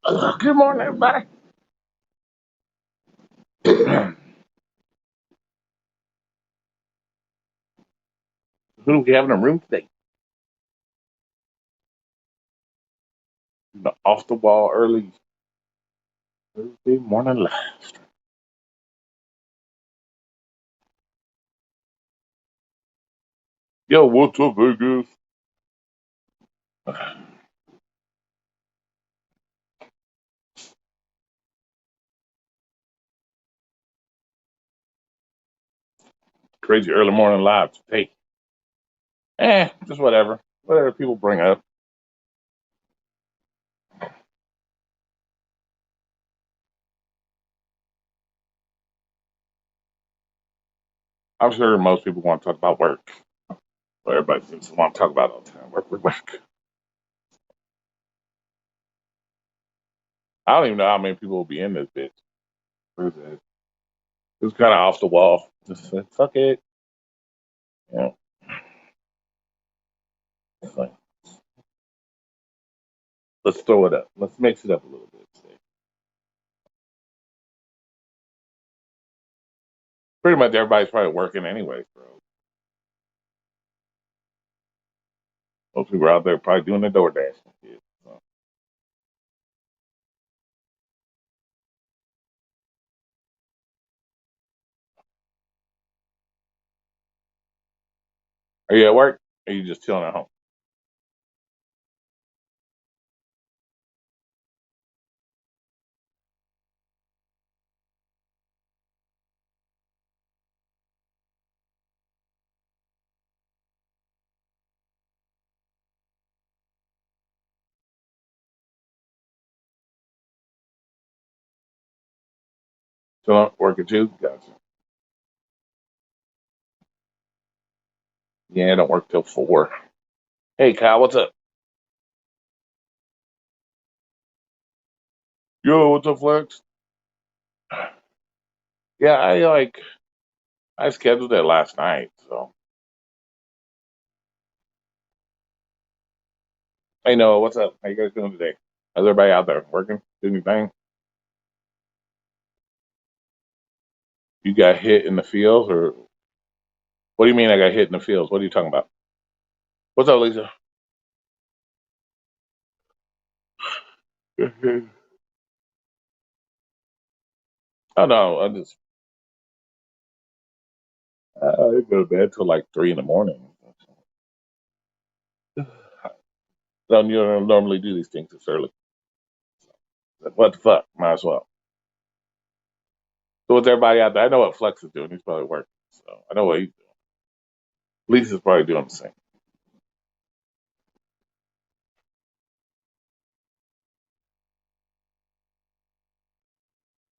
Good morning, everybody. Who do we have in the room today? The off the wall early Thursday morning live. Yo, what's up, Vegas? Crazy early morning live today. Just whatever. Whatever people bring up. I'm sure most people want to talk about work. But everybody seems to want to talk about it all the time. Work, work, work. I don't even know how many people will be in this bitch. Where's it? It's kind of off the wall. Just said, fuck it. You know, it's like, let's throw it up. Let's mix it up a little bit today. Pretty much everybody's probably working anyway, bro. Most people are out there probably doing the DoorDash and shit. So. Are you at work? Or are you just chilling at home? Chilling, working too? Gotcha. Yeah, I don't work till 4. Hey, Kyle, what's up? Yo, what's up, Flex? Yeah, I scheduled it last night. So, hey, Noah, what's up? How you guys doing today? How's everybody out there working? Doing anything? You got hit in the fields, or what do you mean I got hit in the fields? What are you talking about? What's up, Lisa? Oh no, I didn't go to bed till like 3 in the morning. Don't you don't normally do these things this early? What the fuck? Might as well. So what's everybody out there? I know what Flex is doing. He's probably working. So I know what he's doing. Lisa's probably doing the same.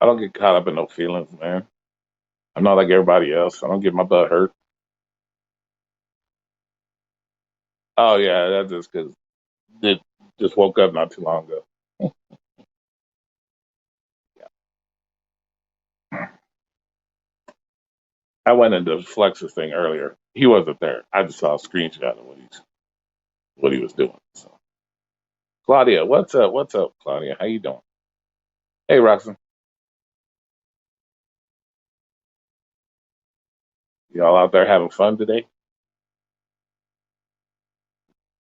I don't get caught up in no feelings, man. I'm not like everybody else. I don't get my butt hurt. Oh yeah, that's just because it just woke up not too long ago. I went into Flex's thing earlier. He wasn't there. I just saw a screenshot of what he was doing. So Claudia, what's up? What's up, Claudia? How you doing? Hey, Roxon. Y'all out there having fun today?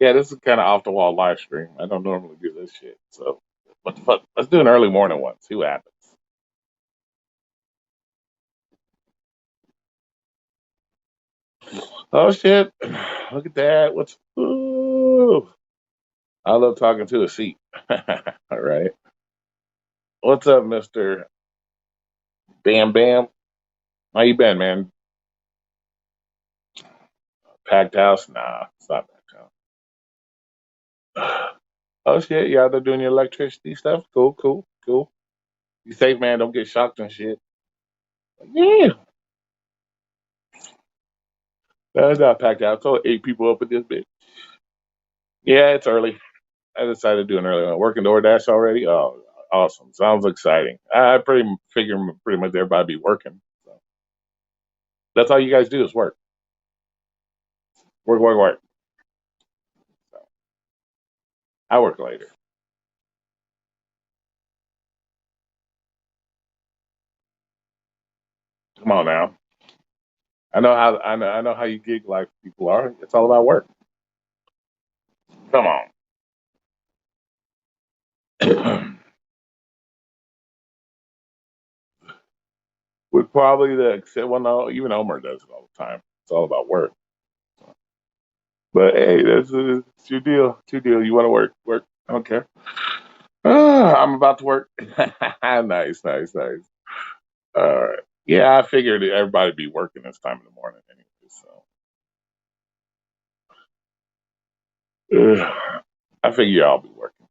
Yeah, this is kind of off the wall live stream. I don't normally do this shit. So what the fuck? Let's do an early morning one. See what happens. Oh shit! Look at that. What's ooh? I love talking to a seat. All right. What's up, Mister Bam Bam? How you been, man? Packed house? Nah, it's not packed house. Oh shit! Yeah, they're doing your electricity stuff. Cool, cool, cool. You safe, man. Don't get shocked and shit. Yeah, that's not packed out. It's only 8 people up in this bitch. Yeah, it's early. I decided to do an early one. Working DoorDash already? Oh, awesome. Sounds exciting. I pretty figure pretty much everybody be working. So that's all you guys do is work. Work, work, work. So I work later. Come on now. I know how you gig life people are. It's all about work. Come on. With probably the except well no, even Omer does it all the time. It's all about work. But hey, it's your deal. It's your deal. You want to work, work. I don't care. I'm about to work. Nice, nice, nice. All right. Yeah, I figured everybody'd be working this time in the morning anyway. So I figure y'all be working.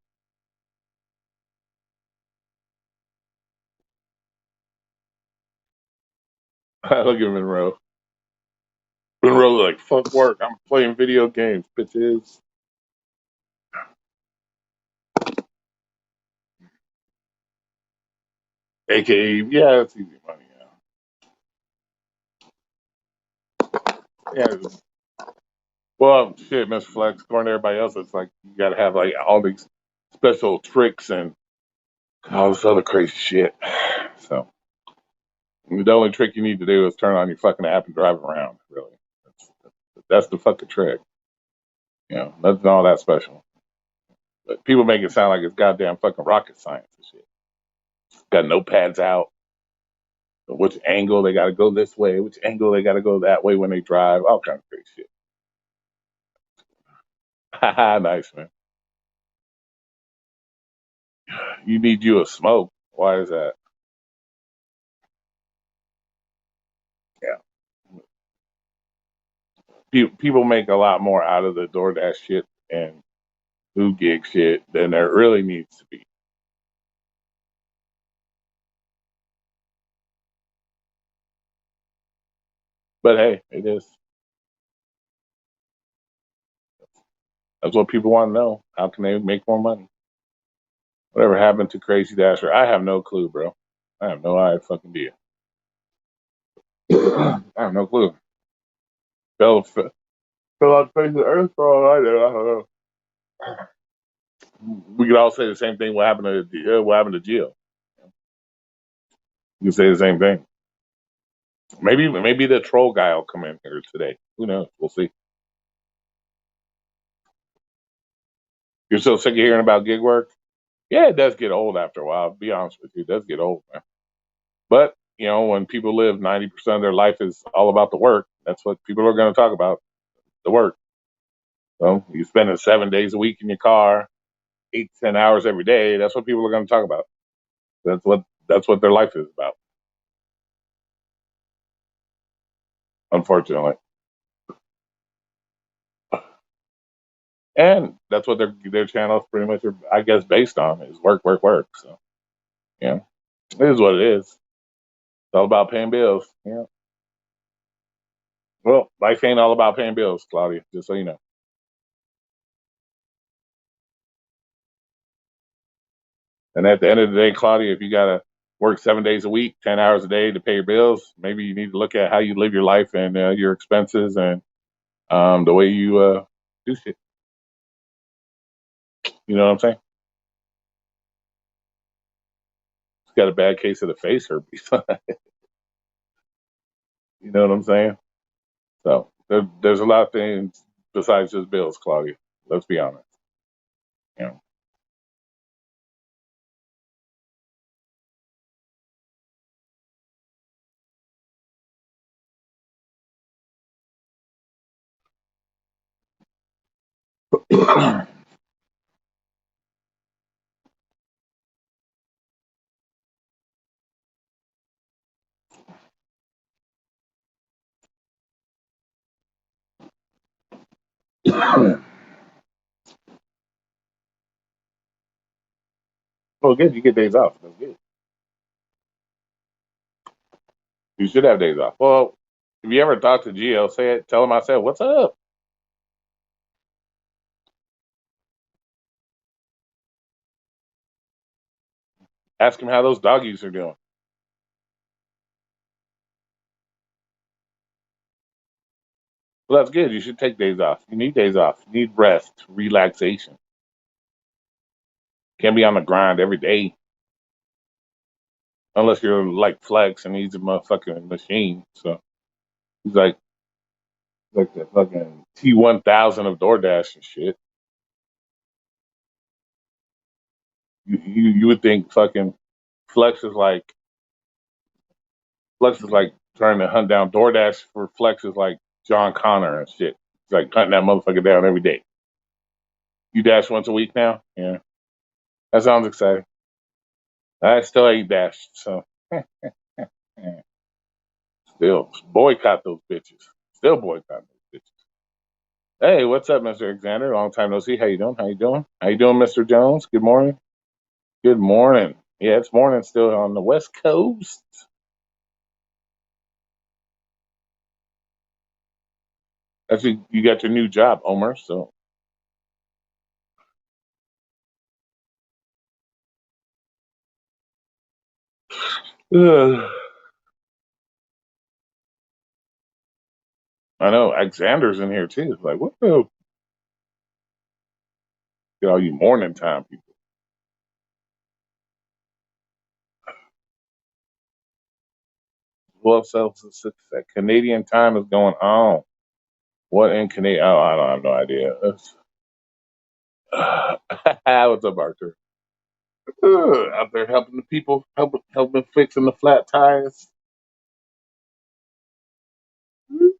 Look at Monroe. Monroe like fuck work. I'm playing video games, bitches. AKA, yeah, it's easy money. Yeah, yeah. Well, shit, Miss Flex, according to everybody else, it's like you got to have like all these special tricks and all this other crazy shit. So the only trick you need to do is turn on your fucking app and drive around. Really, that's the fucking trick. Nothing all that special. But people make it sound like it's goddamn fucking rocket science and shit. Got notepads out. Which angle they got to go this way? Which angle they got to go that way when they drive? All kind of crazy shit. Haha, nice man. You need you a smoke. Why is that? Yeah. People make a lot more out of the DoorDash shit and food gig shit than there really needs to be. But hey, it is. That's what people want to know. How can they make more money? Whatever happened to Crazy Dasher? I have no clue, bro. I have no idea fucking deal. I have no clue. Fell out the face of the earth for all I know. I don't know. We could all say the same thing. What happened to Gio? You can say the same thing. Maybe the troll guy will come in here today. Who knows? We'll see. You're so sick of hearing about gig work? Yeah, it does get old after a while. To be honest with you, it does get old, man. But when people live 90% of their life is all about the work, that's what people are going to talk about. The work. So you spending 7 days a week in your car, 8 to 10 hours every day. That's what people are going to talk about. That's what their life is about. Unfortunately, and that's what their channels pretty much are, I guess, based on is work, work, work. So yeah, it is what it is. It's all about paying bills. Yeah. Well, life ain't all about paying bills, Claudia. Just so you know. And at the end of the day, Claudia, if you gotta work 7 days a week, 10 hours a day to pay your bills, maybe you need to look at how you live your life and your expenses and the way you do shit. You know what I'm saying? It's got a bad case of the face herpes. You know what I'm saying? So there's a lot of things besides just bills, Claudia. Let's be honest. You know. Well, good. You get days off. That's good. You should have days off. Well, if you ever talk to Gio, say it. Tell him I said, "What's up?" Ask him how those doggies are doing. Well, that's good. You should take days off. You need days off. You need rest, relaxation. Can't be on the grind every day. unless you're like Flex and he's a motherfucking machine. So he's like the fucking T1000 of DoorDash and shit. You would think fucking Flex is like Flex is like trying to hunt down DoorDash for Flex is like John Connor and shit. He's like hunting that motherfucker down every day. You dash once a week now? Yeah. That sounds exciting. I still ain't dashed, so still boycott those bitches. Still boycott those bitches. Hey, what's up, Mr. Alexander? Long time no see. How you doing? How you doing? How you doing, Mr. Jones? Good morning. Good morning. Yeah, it's morning still on the West Coast. Actually, you got your new job, Omer. So Ugh. I know Alexander's in here too. It's like, what the? Get all you morning time people. 12 Celsius, that Canadian time is going on. What in Canadian? Oh, I don't have no idea. What's up, Arthur? Out there helping the people, helping fixing the flat tires.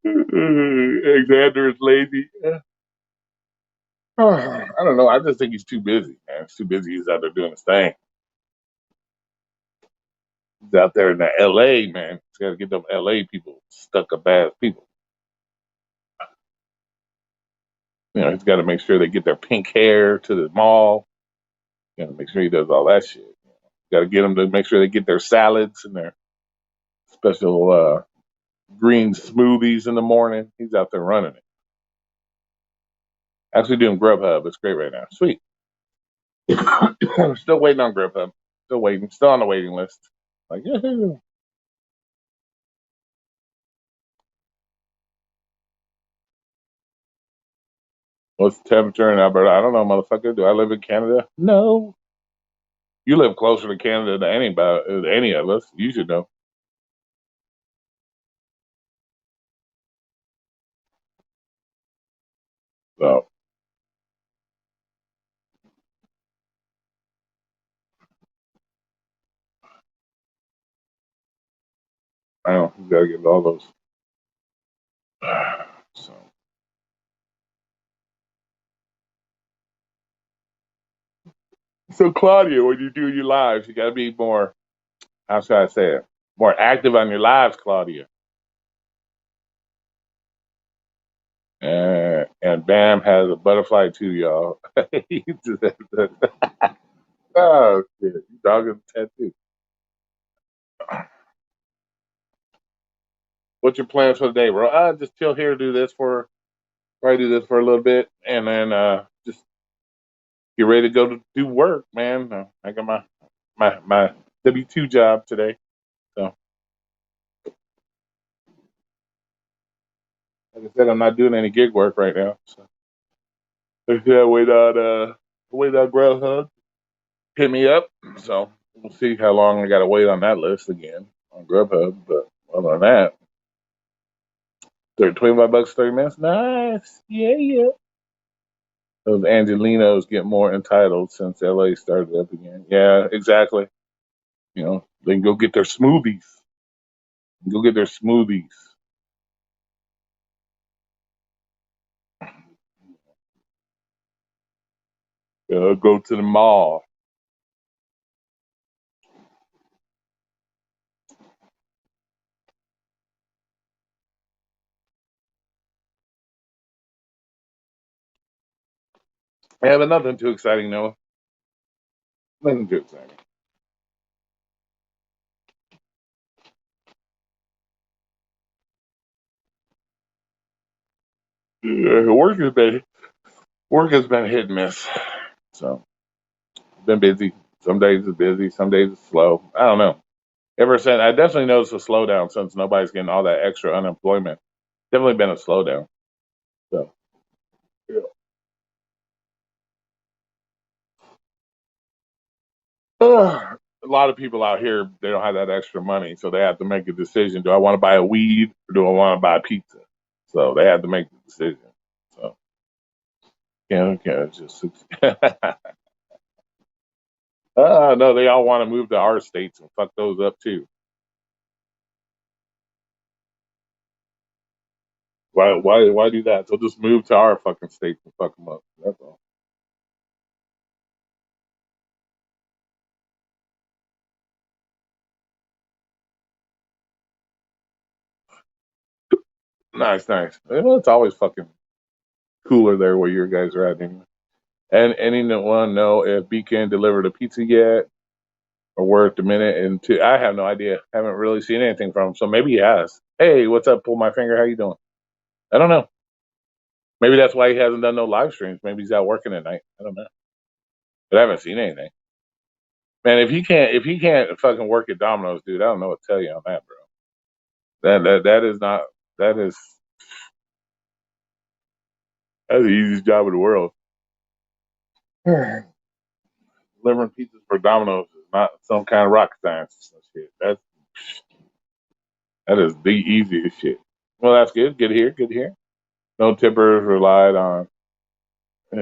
Alexander is lazy. I don't know. I just think he's too busy, man. He's too busy. He's out there doing his thing. He's out there in the LA, man. He's got to get them LA people stuck up ass people. You know, he's got to make sure they get their pink hair to the mall. Got to make sure he does all that shit. Got to get them to make sure they get their salads and their special green smoothies in the morning. He's out there running it. Actually doing Grubhub. It's great right now. Sweet. Still waiting on Grubhub. Still waiting. Still on the waiting list. Like, yeah. What's the temperature in Alberta? I don't know, motherfucker. Do I live in Canada? No. You live closer to Canada than any of us. You should know. So I don't know. You gotta get all those. So Claudia, when you do your lives, you gotta be more. How should I say it? More active on your lives, Claudia. And Bam has a butterfly too, y'all. Oh shit, you dog is a tattoo. What's your plans for the day, bro? Just chill here, do this for probably do this for a little bit, and then just get ready to go to do work, man. I got my W-2 job today, so like I said, I'm not doing any gig work right now. So yeah, wait on Grubhub, hit me up. So we'll see how long I got to wait on that list again on Grubhub. But other than that, 25 bucks, 30 minutes, nice, yeah, yeah. Those Angelinos get more entitled since LA started up again. Yeah, exactly. You know, they can go get their smoothies. Go get their smoothies. Go to the mall. Yeah, but nothing too exciting, Noah. Nothing too exciting. Work has been hit and miss. So been busy. Some days it's busy, some days it's slow. I don't know. Ever since I definitely noticed a slowdown since nobody's getting all that extra unemployment. Definitely been a slowdown. So yeah. a lot of people out here, they don't have that extra money, so they have to make a decision. Do I want to buy a weed or do I want to buy pizza? So they have to make the decision. So it's just no, they all want to move to our states and fuck those up too. Why do that? So just move to our fucking states and fuck them up. That's all. Nice, nice. Well, it's always fucking cooler there where your guys are at anyway. And anyone know if Beacon delivered a pizza yet or where at the minute? And two, I have no idea. Haven't really seen anything from him. So maybe he has. Hey, what's up? Pull my finger. How you doing? I don't know. Maybe that's why he hasn't done no live streams. Maybe he's out working at night. I don't know. But I haven't seen anything. Man, if he can't fucking work at Domino's, dude, I don't know what to tell you on that, bro. That is not that is that's the easiest job in the world. Delivering pizzas for Domino's is not some kind of rocket science. Shit. That is the easiest shit. Well, that's good. Good to hear. Good to hear. No tippers relied on.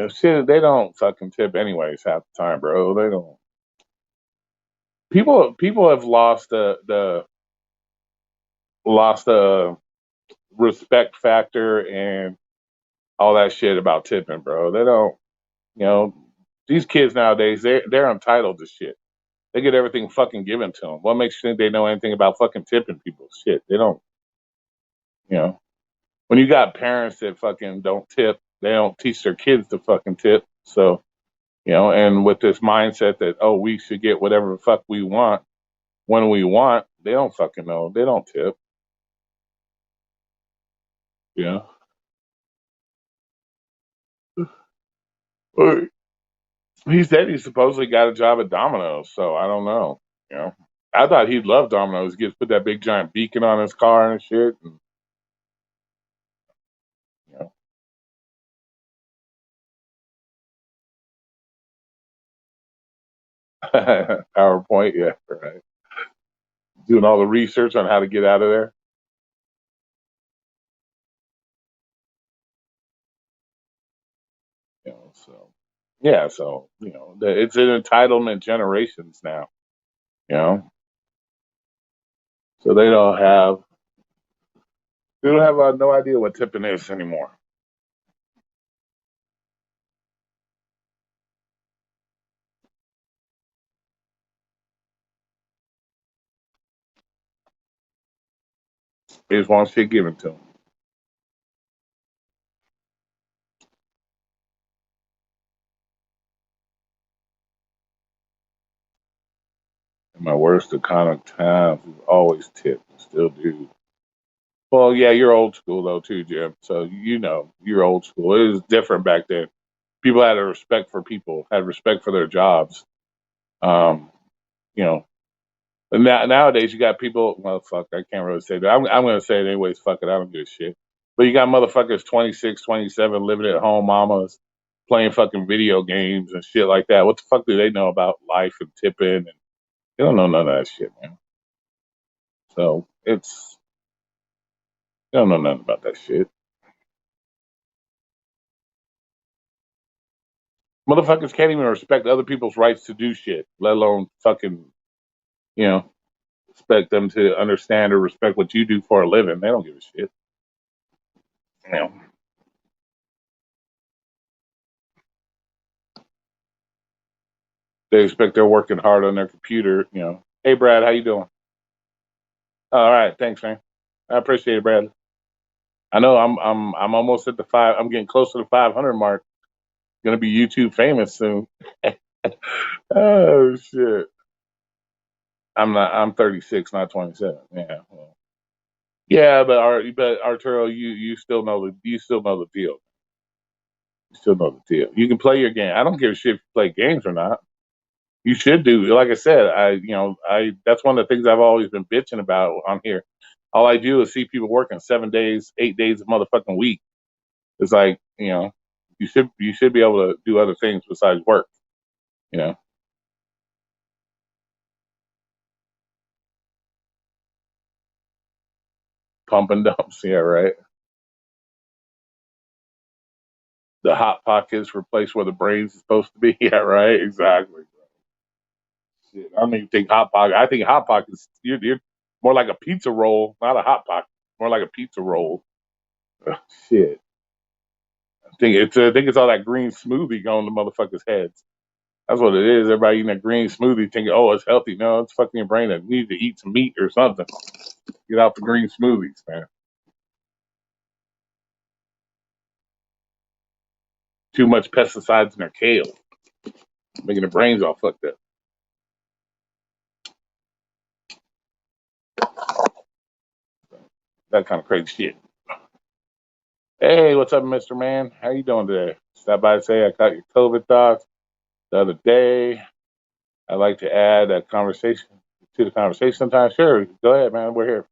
Shit, they don't fucking tip anyways half the time, bro. They don't. People have lost the respect factor and all that shit about tipping, bro. They don't. You know, these kids nowadays, they're entitled to shit. They get everything fucking given to them. What makes you think they know anything about fucking tipping people? Shit, they don't. You know, when you got parents that fucking don't tip, they don't teach their kids to fucking tip. So, and with this mindset that, oh, we should get whatever the fuck we want when we want, they don't fucking know. They don't tip. You know. He said he supposedly got a job at Domino's, so I don't know. You know, I thought he'd love Domino's. He gets put that big giant beacon on his car and shit, and you know, PowerPoint, yeah, right. Doing all the research on how to get out of there. So yeah, so it's an entitlement generations now. You know, so they don't have no idea what tipping is anymore. They just want shit given to them. In my worst economic times, we've always tipped, and still do. Well, yeah, you're old school though too, Jim. So you're old school. It was different back then. People had a respect for people, had respect for their jobs. Um, you know, and nowadays you got people. Well, fuck, I can't really say that. I'm going to say it anyways. Fuck it, I don't give a shit. But you got motherfuckers 26, 27, living at home, mamas playing fucking video games and shit like that. What the fuck do they know about life and tipping? And they don't know none of that shit, man. So they don't know nothing about that shit. Motherfuckers can't even respect other people's rights to do shit, let alone fucking, you know, expect them to understand or respect what you do for a living. They don't give a shit. You know, they expect they're working hard on their computer. Hey Brad, how you doing? All right, thanks, man. I appreciate it, Brad. I know I'm almost at the five. I'm getting close to the 500 mark. Gonna be YouTube famous soon. Oh shit. I'm not. I'm 36, not 27. Yeah. Well, yeah, but Arturo, you still know the deal. You still know the deal. You can play your game. I don't give a shit if you play games or not. You should do. Like I said, I that's one of the things I've always been bitching about on here. All I do is see people working 7 days, 8 days a motherfucking week. It's like, you should be able to do other things besides work. You know. Pump and dumps, yeah, right. The hot pockets replace where the brain's supposed to be. Yeah, right. Exactly. Shit, I don't even think hot pocket. I think hot pockets. You're more like a pizza roll, not a hot pocket. More like a pizza roll. Ugh, shit. I think it's all that green smoothie going to motherfuckers' heads. That's what it is. Everybody eating that green smoothie thinking, oh, it's healthy. No, it's fucking your brain that needs to eat some meat or something. Get out the green smoothies, man. Too much pesticides in their kale, making their brains all fucked up. That kind of crazy shit. Hey, what's up, Mr. Man? How you doing today? Stop by to say I caught your COVID thoughts the other day. I'd like to add a conversation to the conversation sometime. Sure, go ahead, man. We're here.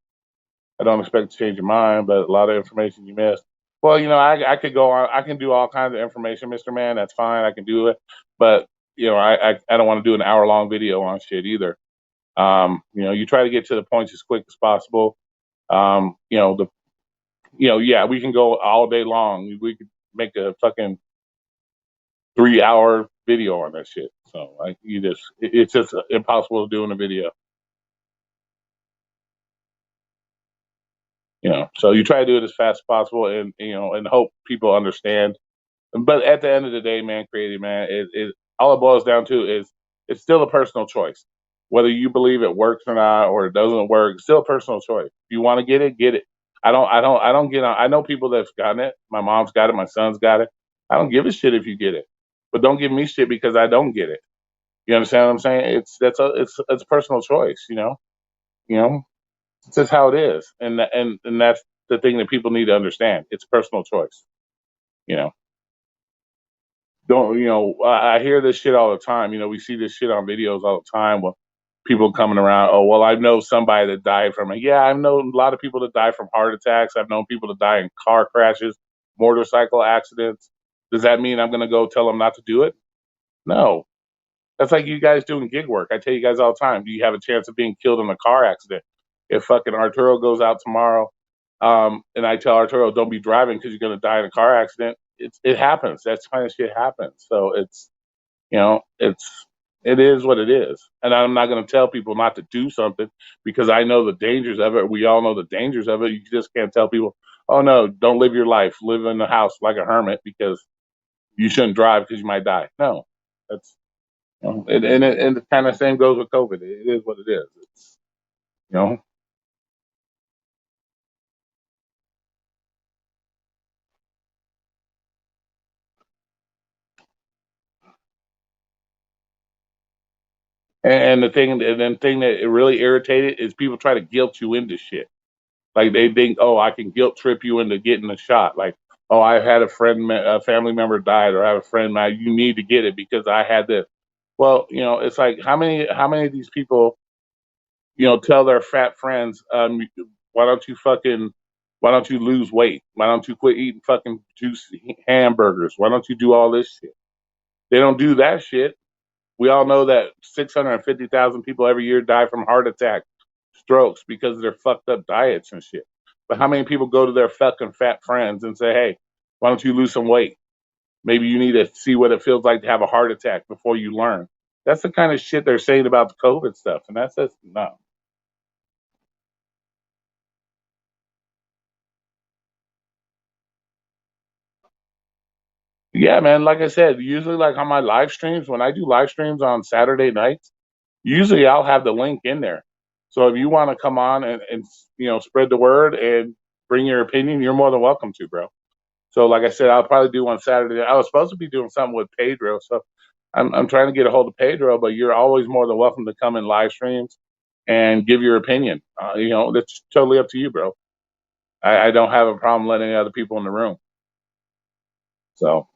I don't expect to change your mind, but a lot of information you missed. Well, I could go on. I can do all kinds of information, Mr. Man. That's fine. I can do it. But, I don't want to do an hour-long video on shit either. You try to get to the points as quick as possible. Yeah, we can go all day long. We could make a fucking 3-hour video on that shit. So it's just impossible to do in a video. So you try to do it as fast as possible, and hope people understand. But at the end of the day, man, creative man, it all it boils down to is it's still a personal choice. Whether you believe it works or not, or it doesn't work, it's still a personal choice. If you want to get it, get it. I don't get on. I know people that's gotten it. My mom's got it. My son's got it. I don't give a shit if you get it, but don't give me shit because I don't get it. You understand what I'm saying? It's a personal choice. You know, it's just how it is, and that's the thing that people need to understand. It's personal choice. You know, don't I hear this shit all the time. We see this shit on videos all the time. Well, people coming around. Oh well, I know somebody that died from it. Yeah, I've known a lot of people that die from heart attacks. I've known people that die in car crashes, motorcycle accidents. Does that mean I'm going to go tell them not to do it? No. That's like you guys doing gig work. I tell you guys all the time. Do you have a chance of being killed in a car accident? If fucking Arturo goes out tomorrow, and I tell Arturo, don't be driving because you're going to die in a car accident, it happens. That kind of shit happens. So you know, it's it is what it is. And I'm not going to tell people not to do something because I know the dangers of it. We all know the dangers of it. You just can't tell people, oh no, don't live your life. Live in the house like a hermit because you shouldn't drive because you might die. No, that's and the kind of same goes with COVID. It is what it is. It's you know, and the thing that it really irritated is people try to guilt you into shit. Like they think, oh, I can guilt trip you into getting a shot. Like, oh, I had a family member died, or I have a friend now. You need to get it because I had this. Well, it's like how many of these people, tell their fat friends, why don't you fucking, why don't you lose weight? Why don't you quit eating fucking juicy hamburgers? Why don't you do all this shit? They don't do that shit. We all know that 650,000 people every year die from heart attack, strokes because of their fucked up diets and shit. But how many people go to their fucking fat friends and say, hey, why don't you lose some weight? Maybe you need to see what it feels like to have a heart attack before you learn. That's the kind of shit they're saying about the COVID stuff. And that's just, no. Yeah, man. Like I said, usually, like on my live streams, when I do live streams on Saturday nights, usually I'll have the link in there. So if you want to come on and spread the word and bring your opinion, you're more than welcome to, bro. So like I said, I'll probably do on Saturday. I was supposed to be doing something with Pedro, so I'm trying to get a hold of Pedro. But you're always more than welcome to come in live streams and give your opinion. That's totally up to you, bro. I don't have a problem letting other people in the room. So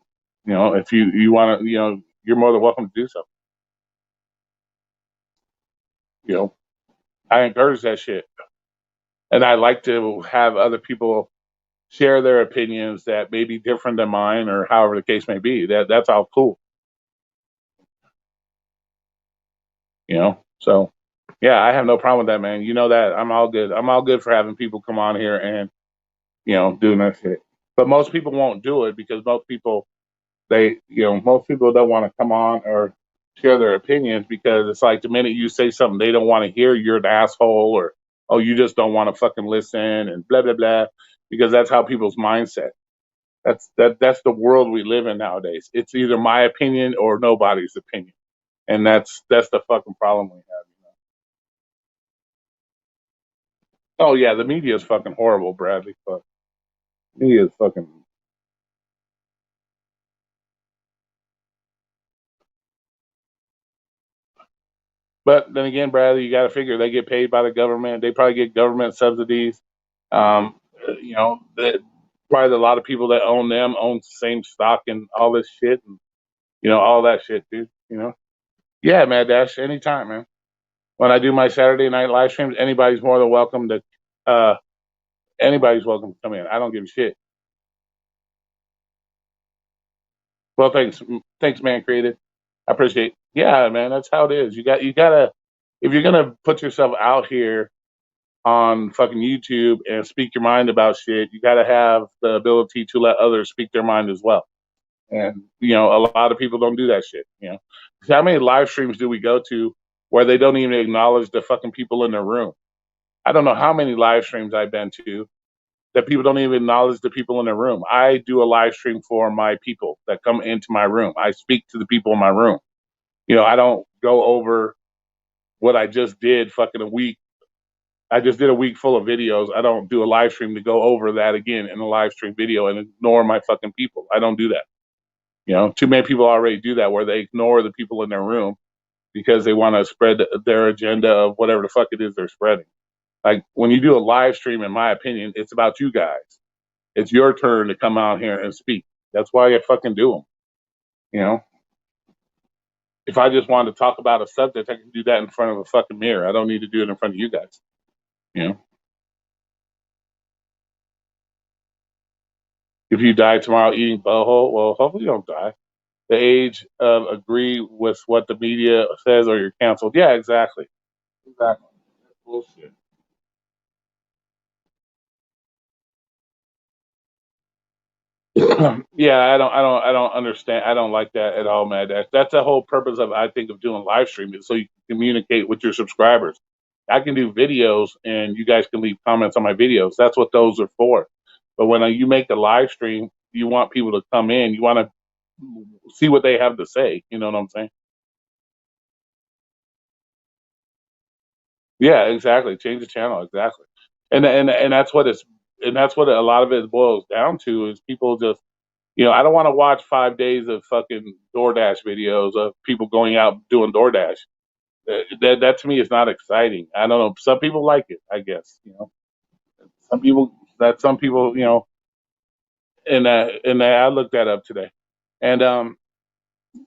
if you want to, you're more than welcome to do so. You know, I encourage that shit, and I like to have other people share their opinions that may be different than mine, or however the case may be. That's all cool. So Yeah, I have no problem with that, man. You know that I'm all good. I'm all good for having people come on here and doing that shit. But most people won't do it because most people don't want to come on or share their opinions because it's like the minute you say something they don't want to hear, you're an asshole, or oh, you just don't want to fucking listen and blah blah blah, because that's how people's mindset. That's the world we live in nowadays. It's either my opinion or nobody's opinion, and that's the fucking problem we have. Oh yeah, the media is fucking horrible, Bradley. Fuck, media is fucking. But then again, Bradley, you got to figure they get paid by the government. They probably get government subsidies. Um, that probably a lot of people that own them own the same stock and all this shit, and all that shit, dude. Yeah, Mad Dash, anytime, man. When I do my Saturday night live streams, anybody's more than welcome to. Uh, anybody's welcome to come in. I don't give a shit. Well, thanks, man. Created. I appreciate. Yeah, man. That's how it is. You gotta if you're gonna put yourself out here on fucking YouTube and speak your mind about shit, you got to have the ability to let others speak their mind as well. And a lot of people don't do that shit. So how many live streams do we go to where they don't even acknowledge the fucking people in their room? I don't know how many live streams I've been to that people don't even acknowledge the people in their room. I do a live stream for my people that come into my room. I speak to the people in my room. I don't go over what I just did fucking a week. I just did a week full of videos. I don't do a live stream to go over that again in a live stream video and ignore my fucking people. I don't do that. Too many people already do that where they ignore the people in their room because they want to spread their agenda of whatever the fuck it is they're spreading. Like when you do a live stream, in my opinion, it's about you guys. It's your turn to come out here and speak. That's why I fucking do them. You know, if I just wanted to talk about a subject, I can do that in front of a fucking mirror. I don't need to do it in front of you guys. You know, if you die tomorrow eating boho, well, hopefully you don't die. The age of agree with what the media says or you're canceled. Yeah, exactly. Exactly. That's bullshit. Yeah, I don't understand. I don't like that at all, man. That's the whole purpose of I think of doing live streaming is so you can communicate with your subscribers. I can do videos and you guys can leave comments on my videos. That's what those are for. But when you make a live stream, you want people to come in. You want to see what they have to say. You know what I'm saying? Yeah, exactly. Change the channel, exactly. And that's what a lot of it boils down to is people just I don't want to watch 5 days of fucking DoorDash videos of people going out doing DoorDash. That to me is not exciting. I don't know. Some people like it, I guess. Some people and I looked that up today, and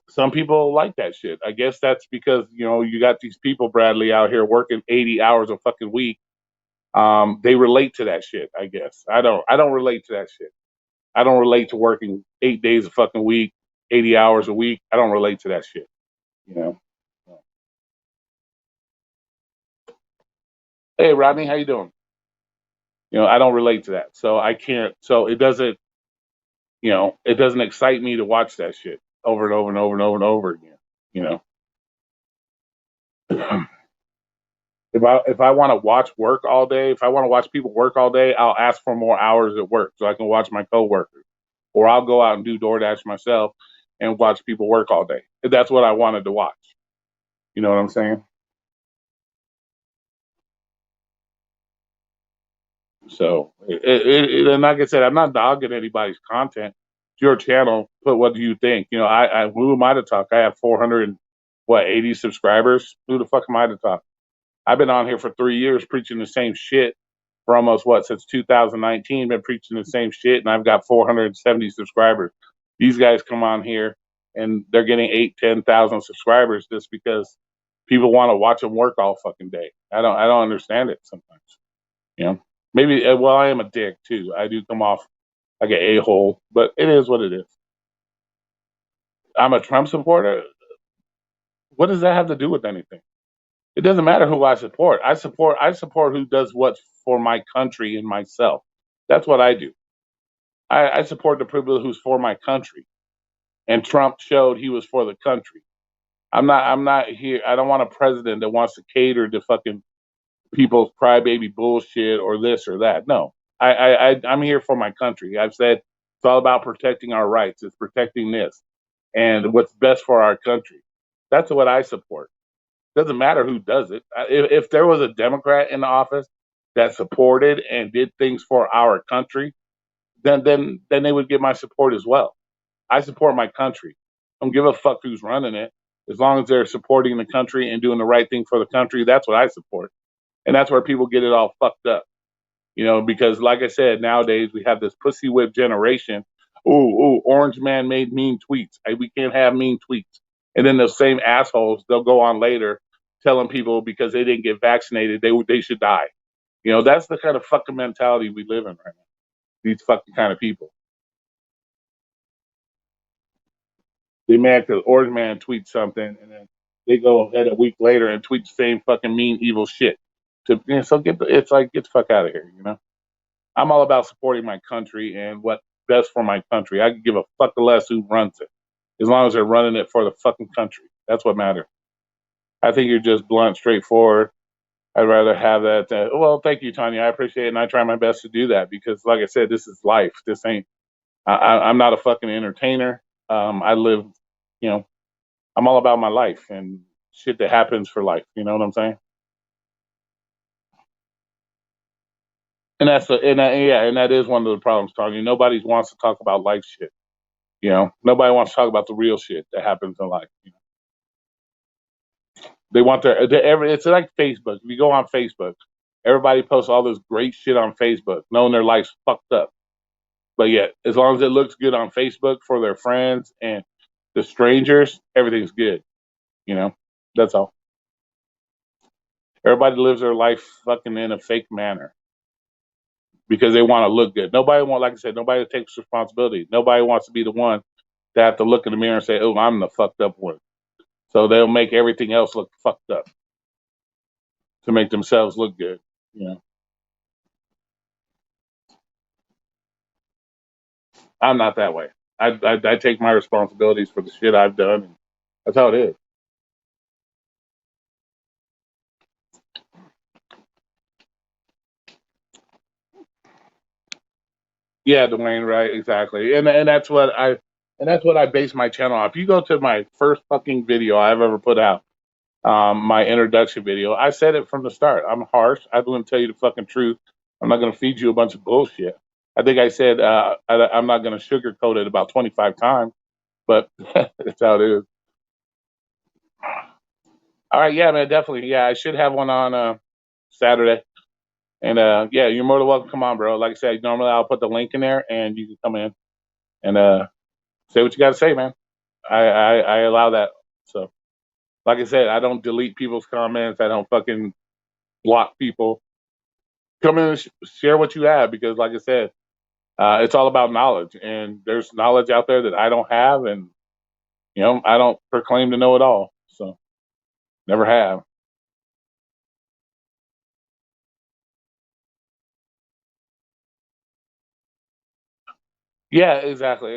some people like that shit. I guess that's because you got these people, Bradley, out here working 80 hours a fucking week. They relate to that shit. I guess I don't relate to that shit. I don't relate to working 8 days a fucking week, 80 hours a week. I don't relate to that shit. You know. Hey Rodney, how you doing? I don't relate to that, so I can't. So it doesn't excite me to watch that shit over and over and over and over and over again. You know. If I want to watch work all day, if I want to watch people work all day, I'll ask for more hours at work so I can watch my coworkers, or I'll go out and do DoorDash myself and watch people work all day. If that's what I wanted to watch. You know what I'm saying? So, and like I said, I'm not dogging anybody's content. It's your channel. But what do you think? Who am I to talk? I have 80 subscribers. Who the fuck am I to talk? I've been on here for 3 years preaching the same shit for almost since 2019. Been preaching the same shit, and I've got 470 subscribers. These guys come on here and they're getting 10,000 subscribers just because people want to watch them work all fucking day. I don't understand it sometimes. You know, maybe well, I am a dick too. I do come off like an a hole, but it is what it is. I'm a Trump supporter. What does that have to do with anything? It doesn't matter who I support. I support who does what's for my country and myself. That's what I do. I support the people who's for my country. And Trump showed he was for the country. I'm not here. I don't want a president that wants to cater to fucking people's crybaby bullshit or this or that. No. I'm here for my country. I've said it's all about protecting our rights. It's protecting this and what's best for our country. That's what I support. Doesn't matter who does it. If there was a Democrat in the office that supported and did things for our country, then they would get my support as well. I support my country. I don't give a fuck who's running it. As long as they're supporting the country and doing the right thing for the country, that's what I support. And that's where people get it all fucked up. Because like I said, nowadays we have this pussy whip generation. Ooh, Orange Man made mean tweets. We can't have mean tweets. And then those same assholes, they'll go on later telling people because they didn't get vaccinated, they should die. That's the kind of fucking mentality we live in right now. These fucking kind of people. They mad because Orange Man tweets something, and then they go ahead a week later and tweet the same fucking mean, evil shit. So it's like get the fuck out of here. I'm all about supporting my country and what's best for my country. I could give a fuck less who runs it, as long as they're running it for the fucking country. That's what matters. I think you're just blunt, straightforward. I'd rather have that. Well, thank you, Tanya. I appreciate it, and I try my best to do that because, like I said, this is life. This ain't. I'm not a fucking entertainer. I live, you know, I'm all about my life and shit that happens for life. You know what I'm saying? And that is one of the problems, Tony. Nobody wants to talk about life shit. Nobody wants to talk about the real shit that happens in life. They want it's like Facebook. If you go on Facebook, everybody posts all this great shit on Facebook, knowing their life's fucked up. But yet, as long as it looks good on Facebook for their friends and the strangers, everything's good. You know, that's all. Everybody lives their life fucking in a fake manner because they want to look good. Like I said, nobody takes responsibility. Nobody wants to be the one to have to look in the mirror and say, "Oh, I'm the fucked up one." So they'll make everything else look fucked up to make themselves look good. You know, I'm not that way. I take my responsibilities for the shit I've done. And that's how it is. Yeah, Dwayne, right? Exactly. And that's what I base my channel on. If you go to my first fucking video I've ever put out, my introduction video, I said it from the start. I'm harsh. I'm going to tell you the fucking truth. I'm not going to feed you a bunch of bullshit. I think I said I'm not going to sugarcoat it about 25 times, but that's how it is. All right, yeah, man, definitely. Yeah, I should have one on Saturday. And yeah, you're more than welcome. Come on, bro. Like I said, normally I'll put the link in there and you can come in and say what you got to say, man. I allow that. So, like I said, I don't delete people's comments. I don't fucking block people. Come in and share what you have because, like I said, it's all about knowledge. And there's knowledge out there that I don't have. And, I don't proclaim to know it all. So, never have. Yeah, exactly.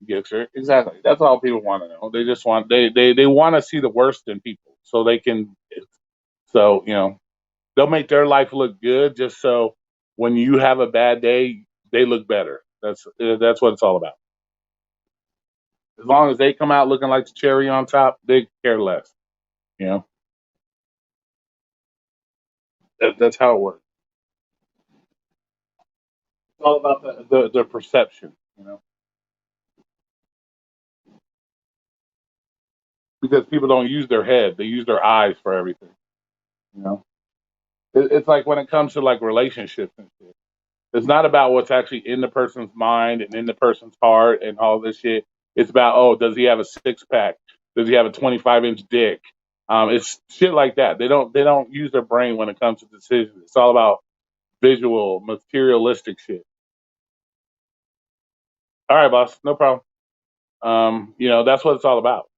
Gixer, exactly. That's all people want to know. They just want they want to see the worst in people, so they can. So they'll make their life look good, just so when you have a bad day, they look better. That's what it's all about. As long as they come out looking like the cherry on top, they care less. You know, that's how it works. It's all about the perception. Because people don't use their head; they use their eyes for everything. You know. It's like when it comes to like relationships and shit. It's not about what's actually in the person's mind and in the person's heart and all this shit. It's about, oh, does he have a six pack? Does he have a 25-inch dick? It's shit like that. They don't use their brain when it comes to decisions. It's all about visual, materialistic shit. All right, boss, no problem. That's what it's all about.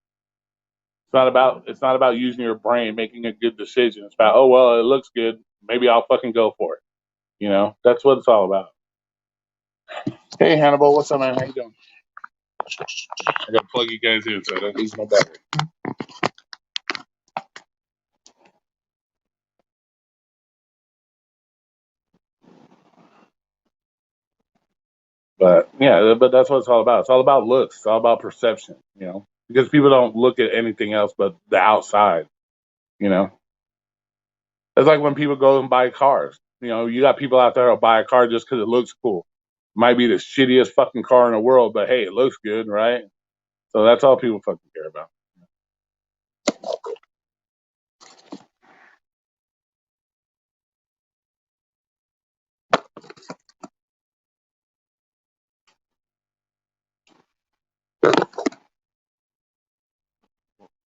It's not about using your brain, making a good decision. It's about, oh well, it looks good. Maybe I'll fucking go for it. You know, that's what it's all about. Hey Hannibal, what's up, man? How you doing? I gotta plug you guys in so I don't lose my battery. But yeah, but that's what it's all about. It's all about looks. It's all about perception. You know, because people don't look at anything else but the outside. You know, it's like when people go and buy cars. You know, you got people out there who'll buy a car just because it looks cool. Might be the shittiest fucking car in the world, but hey, it looks good, right? So that's all people fucking care about.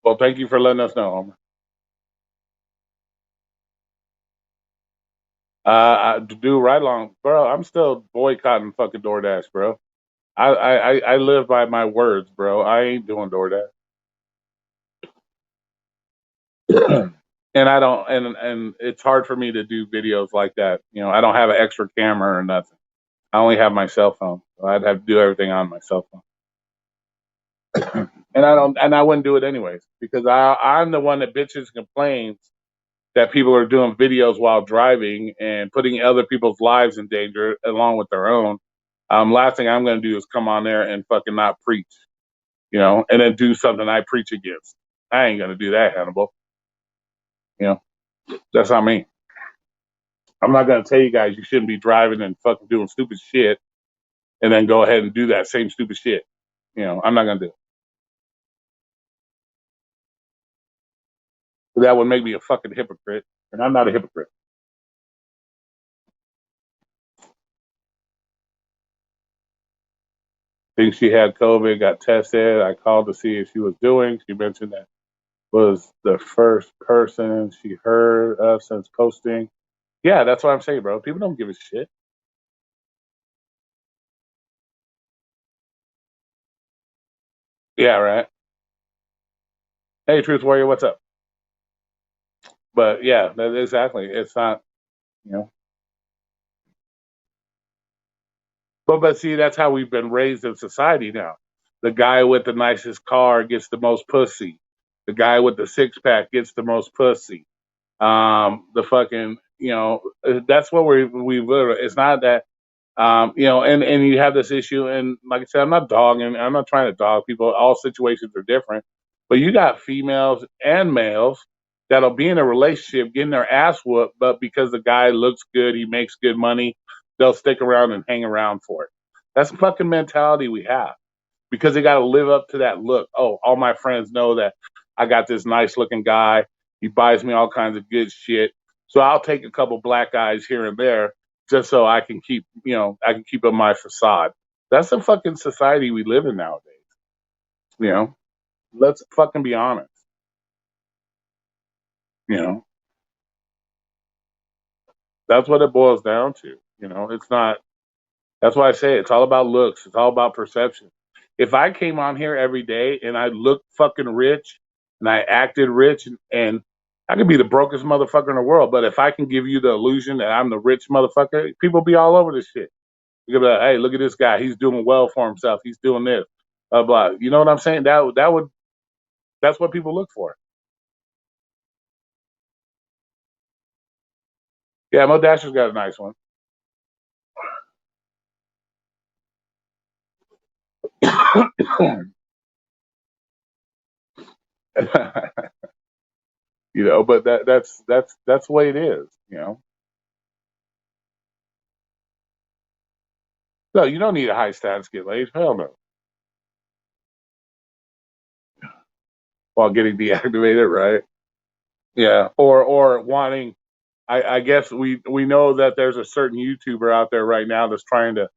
Well, thank you for letting us know, Homer. To do right along, bro. I'm still boycotting fucking DoorDash, bro. I live by my words, bro. I ain't doing DoorDash. And I don't, and it's hard for me to do videos like that. You know, I don't have an extra camera or nothing. I only have my cell phone. So I'd have to do everything on my cell phone. And I don't, and I wouldn't do it anyways because I'm the one that bitches and complains that people are doing videos while driving and putting other people's lives in danger along with their own. Last thing I'm going to do is come on there and fucking not preach, you know, and then do something I preach against. I ain't going to do that, Hannibal. You know, that's not me. I'm not going to tell you guys you shouldn't be driving and fucking doing stupid shit and then go ahead and do that same stupid shit. You know, I'm not going to do it. That would make me a fucking hypocrite, and I'm not a hypocrite. Think she had COVID, got tested. I called to see if she was doing. She mentioned that was the first person she heard of since posting. Yeah, that's what I'm saying, bro. People don't give a shit. Yeah, right. Hey, Truth Warrior, what's up? But yeah, exactly. It's not, you know. But see, that's how we've been raised in society now. The guy with the nicest car gets the most pussy. The guy with the six pack gets the most pussy. The fucking, you know, that's what we literally. It's not that, you know, and you have this issue, and like I said, I'm not dogging. I'm not trying to dog people. All situations are different, but you got females and males that'll be in a relationship getting their ass whooped, but because the guy looks good, he makes good money, they'll stick around and hang around for it. That's the fucking mentality we have because they got to live up to that look. Oh, all my friends know that I got this nice looking guy. He buys me all kinds of good shit. So I'll take a couple black eyes here and there just so I can keep, you know, I can keep up my facade. That's the fucking society we live in nowadays. You know, let's fucking be honest. You know, that's what it boils down to. You know, it's not. That's why I say it's all about looks. It's all about perception. If I came on here every day and I looked fucking rich and I acted rich and I could be the brokest motherfucker in the world, but if I can give you the illusion that I'm the rich motherfucker, people be all over this shit. You could be like, hey, look at this guy. He's doing well for himself. He's doing this. Blah blah. You know what I'm saying? That would that's what people look for. Yeah, Mo Dasher's got a nice one. You know, but that's the way it is. You know, no, you don't need a high status to get laid. Hell no. While getting deactivated, right? Yeah, or wanting. I guess we know that there's a certain YouTuber out there right now that's trying to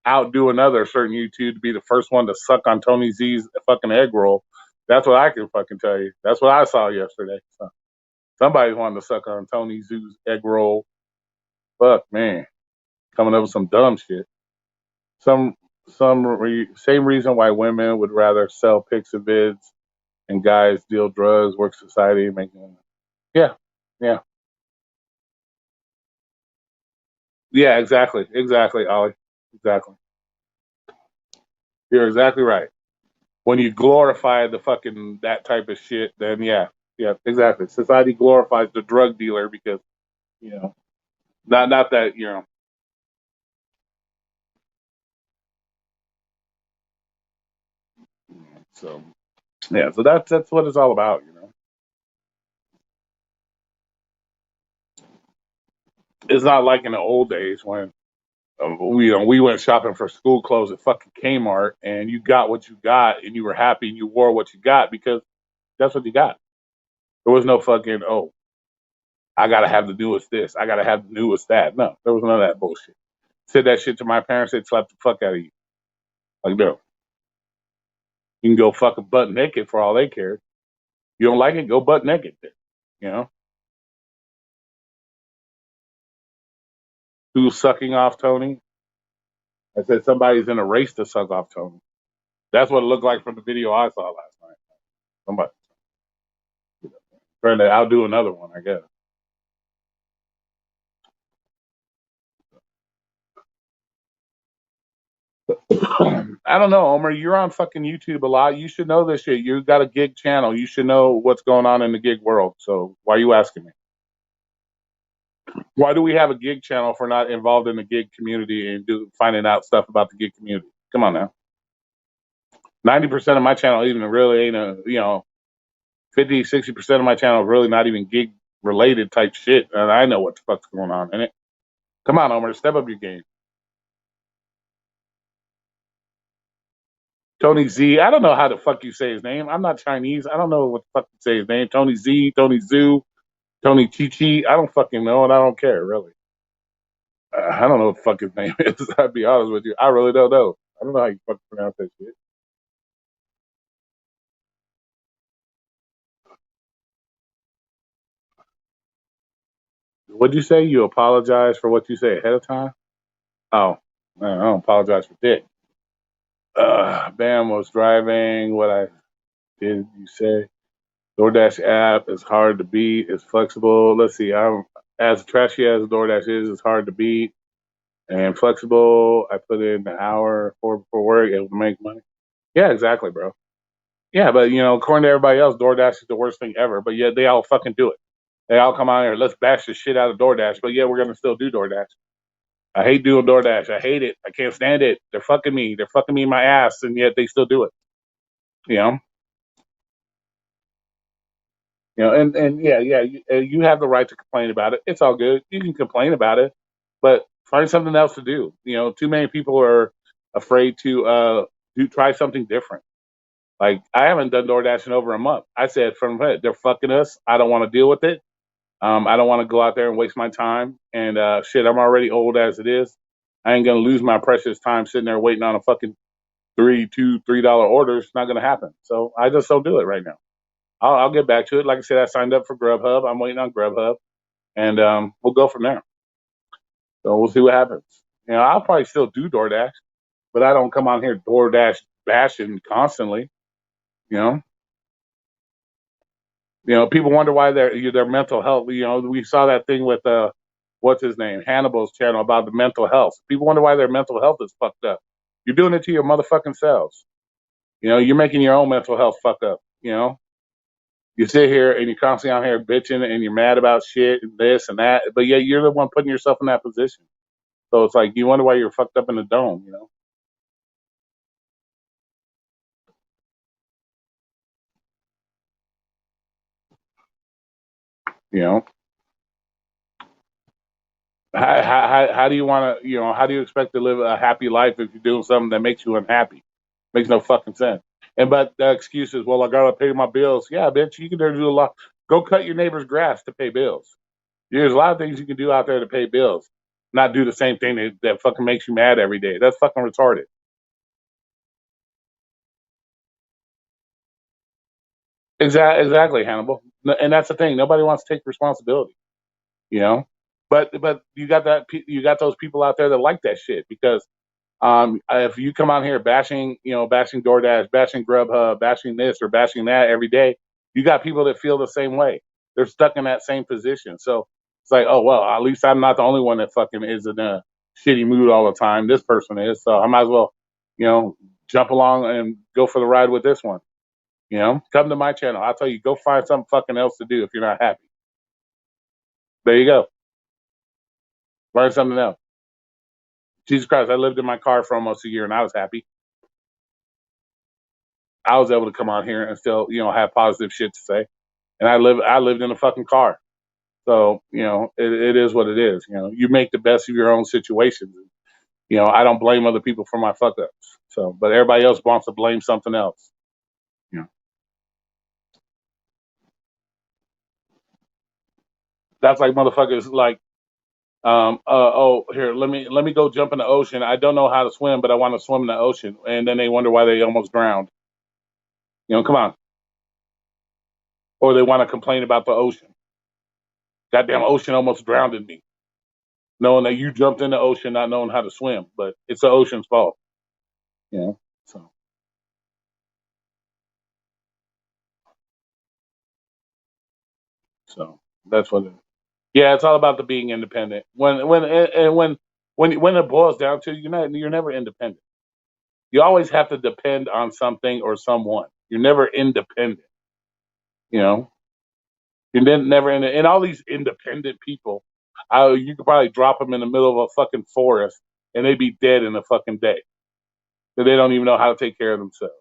outdo another certain YouTube to be the first one to suck on Tony Z's fucking egg roll. That's what I can fucking tell you. That's what I saw yesterday. So somebody wanted to suck on Tony Z's egg roll. Fuck man, coming up with some dumb shit. Some same reason why women would rather sell pics of vids and guys deal drugs, work society, making. Yeah, yeah, yeah. Exactly, Ollie. Exactly. You're exactly right. When you glorify the fucking that type of shit, then yeah, yeah, exactly. Society glorifies the drug dealer because you know, not that So yeah, so that's what it's all about. It's not like in the old days when we went shopping for school clothes at fucking Kmart and you got what you got and you were happy and you wore what you got because that's what you got. There was no fucking I gotta have the newest this, I gotta have the newest that. No, there was none of that bullshit. Said that shit to my parents, they'd slap the fuck out of you. Like no, you can go fucking butt naked for all they cared. You don't like it, go butt naked. Then. You know who's sucking off Tony? I said somebody's in a race to suck off Tony. That's what it looked like from the video I saw last night. Somebody trying to outdo another one, I guess. I don't know, Omar. You're on fucking YouTube a lot. You should know this shit. You got a gig channel. You should know what's going on in the gig world. So why are you asking me? Why do we have a gig channel if we're not involved in the gig community and finding out stuff about the gig community? Come on now. 90% of my channel even really ain't 50, 60% of my channel is really not even gig related type shit. And I know what the fuck's going on in it. Come on, Omar, step up your game. Tony Z. I don't know how the fuck you say his name. I'm not Chinese. I don't know what the fuck you say his name. Tony Z, Tony Zoo, Tony Chi Chi. I don't fucking know and I don't care, really. I don't know what the fuck his name is. I'd be honest with you. I really don't know. I don't know how you fucking pronounce that shit. What'd you say? You apologize for what you say ahead of time? Oh, man, I don't apologize for dick. Bam was driving. What I did you say? DoorDash app is hard to beat. It's flexible. Let's see. I'm as trashy as DoorDash is. It's hard to beat and flexible. I put in an hour for work. It would make money. Yeah, exactly, bro. Yeah, but according to everybody else, DoorDash is the worst thing ever. But yet they all fucking do it. They all come out here. Let's bash the shit out of DoorDash. But yeah, we're gonna still do DoorDash. I hate doing DoorDash. I hate it. I can't stand it. They're fucking me. They're fucking me in my ass, and yet they still do it. You know. And yeah, yeah, you have the right to complain about it. It's all good. You can complain about it, but find something else to do. Too many people are afraid to do try something different. Like I haven't done DoorDash in over a month. I said from they're fucking us. I don't want to deal with it. I don't want to go out there and waste my time. And shit, I'm already old as it is. I ain't gonna lose my precious time sitting there waiting on a fucking $3 order. It's not gonna happen. So I just don't do it right now. I'll get back to it. Like I said, I signed up for Grubhub. I'm waiting on Grubhub, and we'll go from there. So we'll see what happens. I'll probably still do DoorDash, but I don't come on here DoorDash bashing constantly. You know, people wonder why their mental health. We saw that thing with what's his name, Hannibal's channel about the mental health. People wonder why their mental health is fucked up. You're doing it to your motherfucking selves. You're making your own mental health fuck up. You sit here and you're constantly out here bitching and you're mad about shit and this and that, but yeah, you're the one putting yourself in that position. So it's like you wonder why you're fucked up in the dome. You know, how do you want to, how do you expect to live a happy life if you're doing something that makes you unhappy? Makes no fucking sense. And but the excuse is, well, I gotta pay my bills. Yeah, bitch, you can do a lot. Go cut your neighbor's grass to pay bills. There's a lot of things you can do out there to pay bills. Not do the same thing that fucking makes you mad every day. That's fucking retarded. Exactly, Hannibal. And that's the thing. Nobody wants to take responsibility, you know. But you got those people out there that like that shit because If you come out here bashing, bashing DoorDash, bashing Grubhub, bashing this or bashing that every day, you got people that feel the same way. They're stuck in that same position. So it's like, oh well, at least I'm not the only one that fucking is in a shitty mood all the time. This person is, so I might as well, you know, jump along and go for the ride with this one. Come to my channel. I'll tell you, go find something fucking else to do if you're not happy. There you go. Learn something else. Jesus Christ, I lived in my car for almost a year and I was happy. I was able to come on here and still, have positive shit to say. And I lived in a fucking car. So, it is what it is. You make the best of your own situations. I don't blame other people for my fuck ups. So, but everybody else wants to blame something else. You know, that's like motherfuckers like, oh, here, let me go jump in the ocean. I don't know how to swim, but I want to swim in the ocean. And then they wonder why they almost drowned. Come on. Or they want to complain about the ocean. Goddamn ocean almost drowned me. Knowing that you jumped in the ocean not knowing how to swim, but it's the ocean's fault. You know, so so that's what it is. Yeah, it's all about the being independent. When it boils down to, you're never independent. You always have to depend on something or someone. You're never independent. You know, you're never in. And all these independent people, you could probably drop them in the middle of a fucking forest and they'd be dead in a fucking day. They don't even know how to take care of themselves.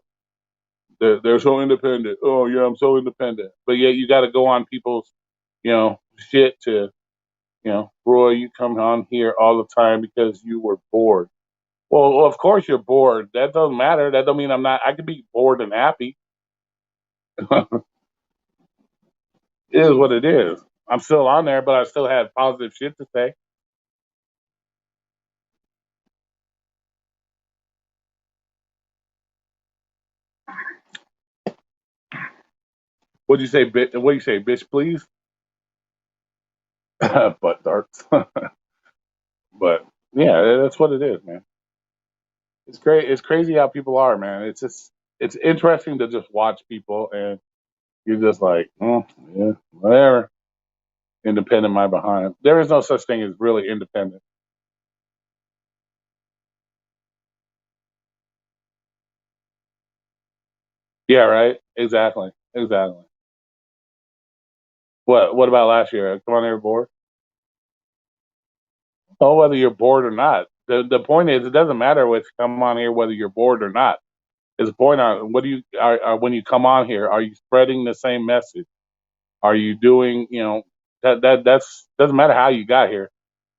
They're so independent. Oh yeah, I'm so independent. But yet you got to go on people's, shit to, Roy, you come on here all the time because you were bored. Well, of course you're bored. That doesn't matter. That don't mean I'm not. I could be bored and happy. It is what it is. I'm still on there, but I still have positive shit to say. What'd you say, bitch? What do you say, bitch? Please, butt darts. But yeah, that's what it is, man. It's great. It's crazy how people are, man. It's interesting to just watch people, and you're just like, oh, yeah, whatever. Independent, my behind. There is no such thing as really independent. Yeah, right. Exactly. Exactly. What about last year? Come on, they were bored. Oh, whether you're bored or not. The point is, it doesn't matter what come on here whether you're bored or not. It's the point on what do you are when you come on here? Are you spreading the same message? Are you doing? That's doesn't matter how you got here,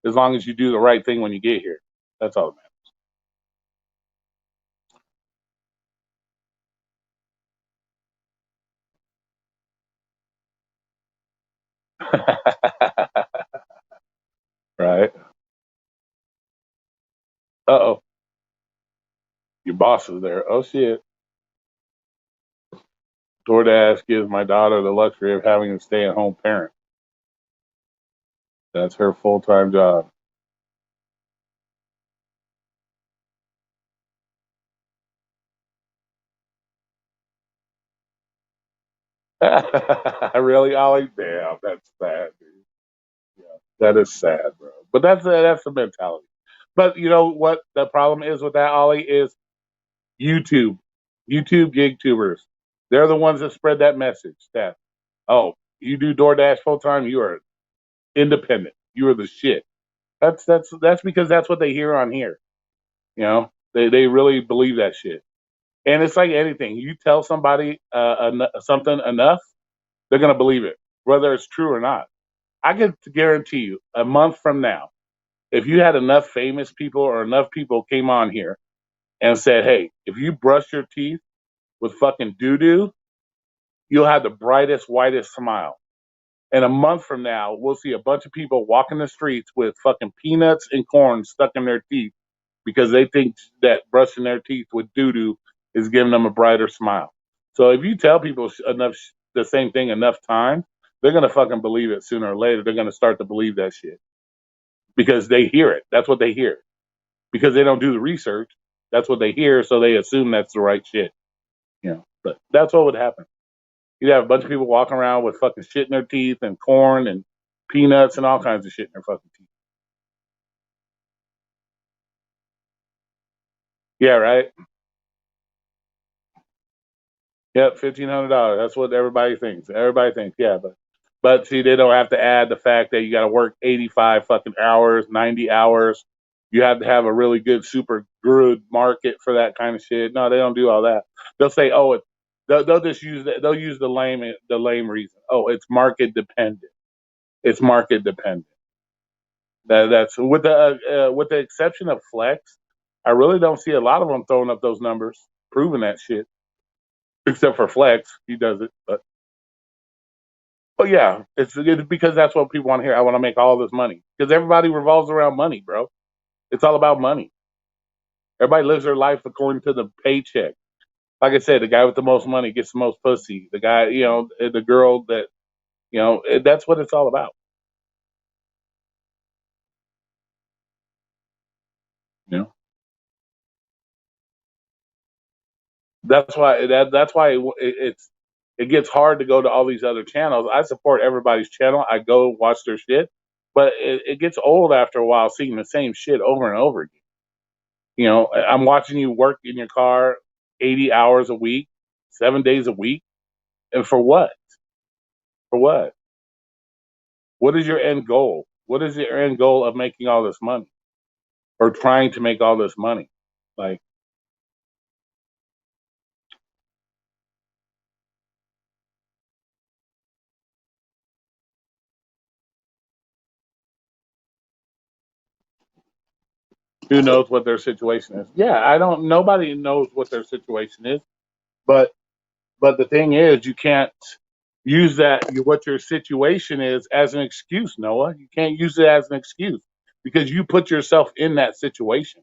as long as you do the right thing when you get here. That's all that matters. Right. Uh-oh. Your boss is there. Oh shit. DoorDash gives my daughter the luxury of having a stay-at-home parent. That's her full-time job. Really, Ollie? Damn, that's sad, dude. Yeah, that is sad, bro. But that's the mentality. But you know what the problem is with that, Ollie, is YouTube. YouTube gig tubers. They're the ones that spread that message that, oh, you do DoorDash full time, you are independent. You are the shit. That's because that's what they hear on here. They really believe that shit. And it's like anything. You tell somebody something enough, they're gonna believe it, whether it's true or not. I can guarantee you, a month from now, if you had enough famous people or enough people came on here and said, "Hey, if you brush your teeth with fucking doo doo, you'll have the brightest, whitest smile." And a month from now, we'll see a bunch of people walking the streets with fucking peanuts and corn stuck in their teeth because they think that brushing their teeth with doo doo is giving them a brighter smile. So if you tell people enough the same thing enough times, they're gonna fucking believe it sooner or later. They're gonna start to believe that shit because they hear it. That's what they hear. because they don't do the research. That's what they hear, so they assume that's the right shit. But that's what would happen. You'd have a bunch of people walking around with fucking shit in their teeth and corn and peanuts and all kinds of shit in their fucking teeth. Yeah, right. Yep, $1,500. That's what everybody thinks. Everybody thinks, yeah, but see, they don't have to add the fact that you got to work 85 fucking hours, 90 hours. You have to have a really good, super good market for that kind of shit. No, they don't do all that. They'll say, oh, they'll just use they'll use the lame reason. Oh, it's market dependent. It's market dependent. That's with the exception of Flex. I really don't see a lot of them throwing up those numbers, proving that shit. Except for Flex, he does it. But yeah, it's because that's what people want to hear. I want to make all this money because everybody revolves around money, bro. It's all about money. Everybody lives their life according to the paycheck. Like I said, the guy with the most money gets the most pussy. The guy, the girl that, that's what it's all about. You know, it gets hard to go to all these other channels. I support everybody's channel. I go watch their shit, but it gets old after a while seeing the same shit over and over again. I'm watching you work in your car 80 hours a week, 7 days a week, and for what? For what? What is your end goal? What is your end goal of making all this money or trying to make all this money? Like, who knows what their situation is? Yeah, I don't. Nobody knows what their situation is, but the thing is, you can't use what your situation is as an excuse, Noah. You can't use it as an excuse because you put yourself in that situation.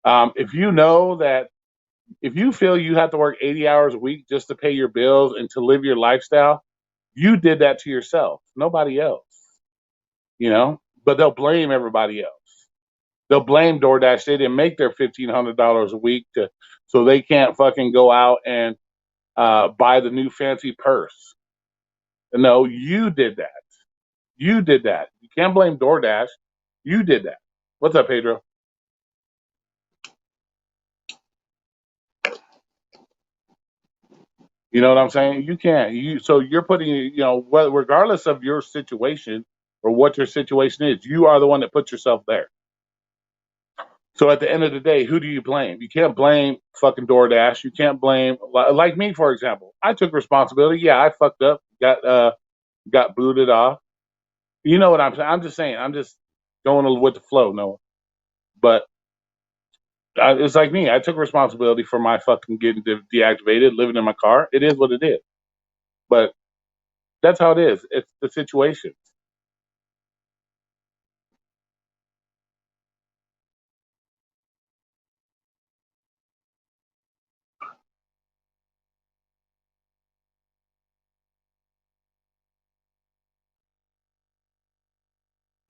If you know that if you feel you have to work 80 hours a week just to pay your bills and to live your lifestyle, you did that to yourself, nobody else, but they'll blame everybody else. They'll blame DoorDash. They didn't make their $1,500 a week so they can't fucking go out and buy the new fancy purse. No, you did that. You did that. You can't blame DoorDash. You did that. What's up, Pedro? You know what I'm saying? You can't. So you're putting, regardless of your situation or what your situation is, you are the one that puts yourself there. So at the end of the day, who do you blame? You can't blame fucking DoorDash. You can't blame like me, for example. I took responsibility. Yeah, I fucked up. Got booted off. You know what I'm saying? I'm just saying. I'm just going with the flow, Noah. But it's like me. I took responsibility for my fucking getting deactivated, living in my car. It is what it is. But that's how it is. It's the situation.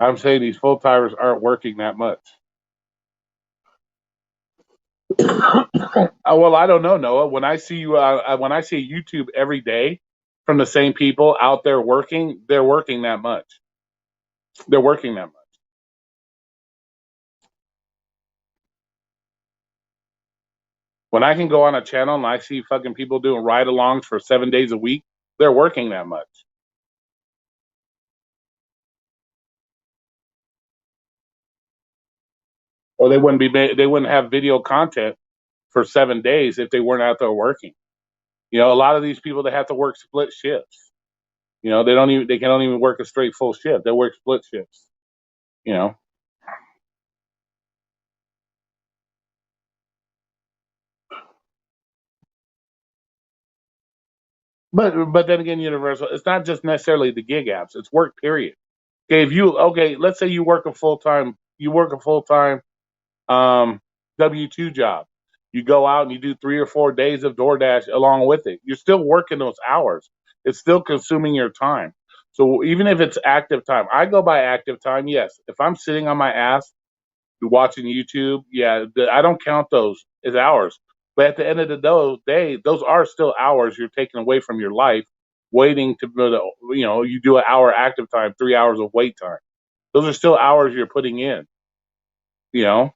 I'm saying these full timers aren't working that much. Well, I don't know, Noah. When I see you, when I see YouTube every day from the same people out there working, they're working that much. They're working that much. When I can go on a channel and I see fucking people doing ride-alongs for 7 days a week, they're working that much. Or they wouldn't have video content for 7 days if they weren't out there working. A lot of these people they have to work split shifts. They can't even work a straight full shift. They work split shifts. You know. But then again, Universal, it's not just necessarily the gig apps. It's work period. Let's say you work a full time W-2 job. You go out and you do 3 or 4 days of DoorDash along with it. You're still working those hours. It's still consuming your time. So even if it's active time, I go by active time. Yes, if I'm sitting on my ass watching YouTube. Yeah, I don't count those as hours. But at the end of the day, those are still hours you're taking away from your life, waiting to, you do an hour active time, 3 hours of wait time. Those are still hours you're putting in. You know,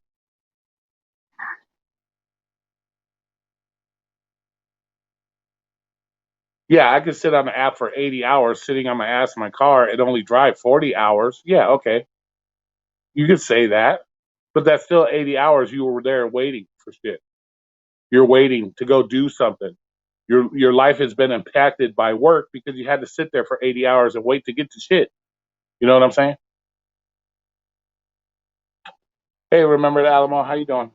yeah, I could sit on the app for 80 hours sitting on my ass in my car and only drive 40 hours. Yeah, okay, you could say that, but that's still 80 hours you were there waiting for shit. You're waiting to go do something. Your life has been impacted by work because you had to sit there for 80 hours and wait to get to shit. You know what I'm saying? Hey, remember the Alamo? How you doing?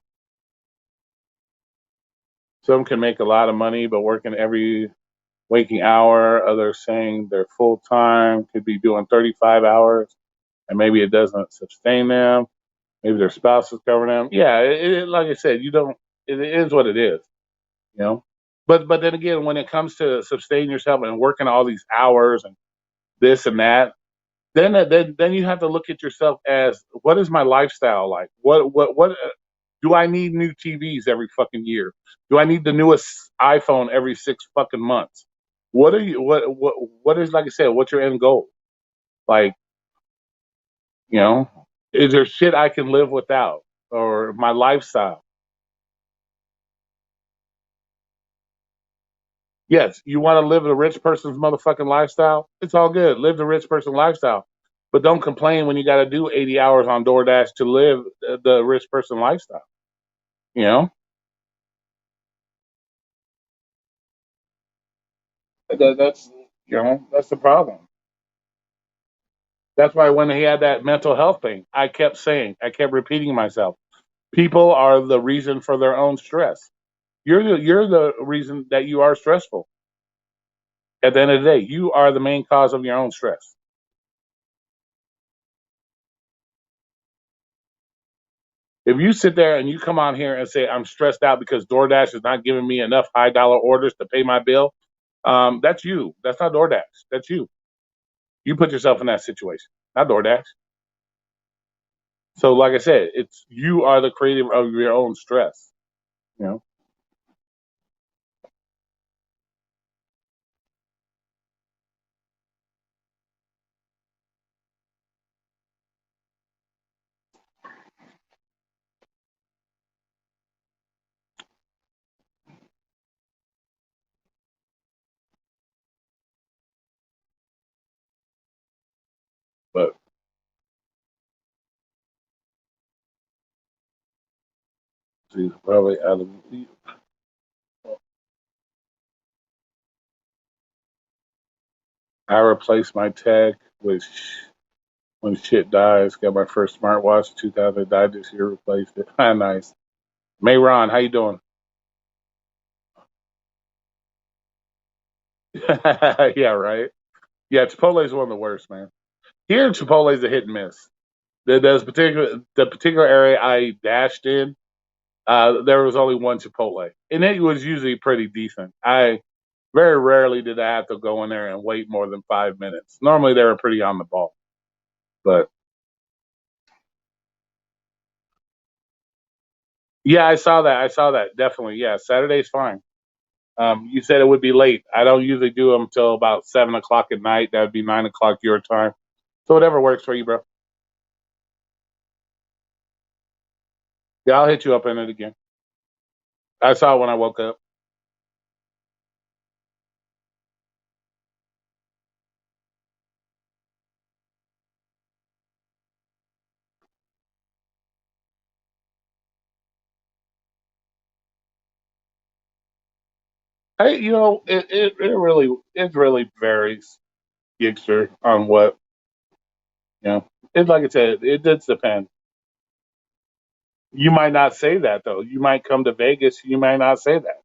Some can make a lot of money, but working every waking hour. Others saying they're full time, could be doing 35 hours, and maybe it doesn't sustain them. Maybe their spouse is covering them. Yeah, like I said, you don't. It is what it is. You know. But then again, when it comes to sustaining yourself and working all these hours and this and that, then you have to look at yourself as, what is my lifestyle like? What do I need new TVs every fucking year? Do I need the newest iPhone every 6 fucking months? What are you what is, like I said, what's your end goal? Like, you know, is there shit I can live without, or my lifestyle? Yes, you want to live the rich person's motherfucking lifestyle? It's all good. Live the rich person lifestyle. But don't complain when you got to do 80 hours on DoorDash to live the rich person lifestyle. You know? That's, that's the problem. That's why when he had that mental health thing, I kept repeating myself, people are the reason for their own stress. You're the reason that you are stressful. At the end of the day, you are the main cause of your own stress. If you sit there and you come on here and say I'm stressed out because DoorDash is not giving me enough high dollar orders to pay my bill, that's you. That's not DoorDash. That's you. You put yourself in that situation, not DoorDash. So, like I said, it's you are the creator of your own stress. You know, but see, probably out of I replaced my tech with when shit dies. Got my first smartwatch, 2000 died this year. Replaced it. Nice. Mayron, how you doing? Yeah, right. Yeah, Chipotle is one of the worst, man. Here, Chipotle is a hit and miss. The particular area I dashed in, there was only one Chipotle, and it was usually pretty decent. I very rarely did I have to go in there and wait more than 5 minutes. Normally, they were pretty on the ball. But yeah, I saw that. I saw that. Definitely. Yeah, Saturday's fine. You said it would be late. I don't usually do them till about 7 o'clock at night. That would be 9 o'clock your time. So whatever works for you, bro. Yeah, I'll hit you up in it again. I saw it when I woke up. Hey, it really varies, Gigster, on what you know. It's like I said, it does depend. You might not say that though. You might come to Vegas. You might not say that.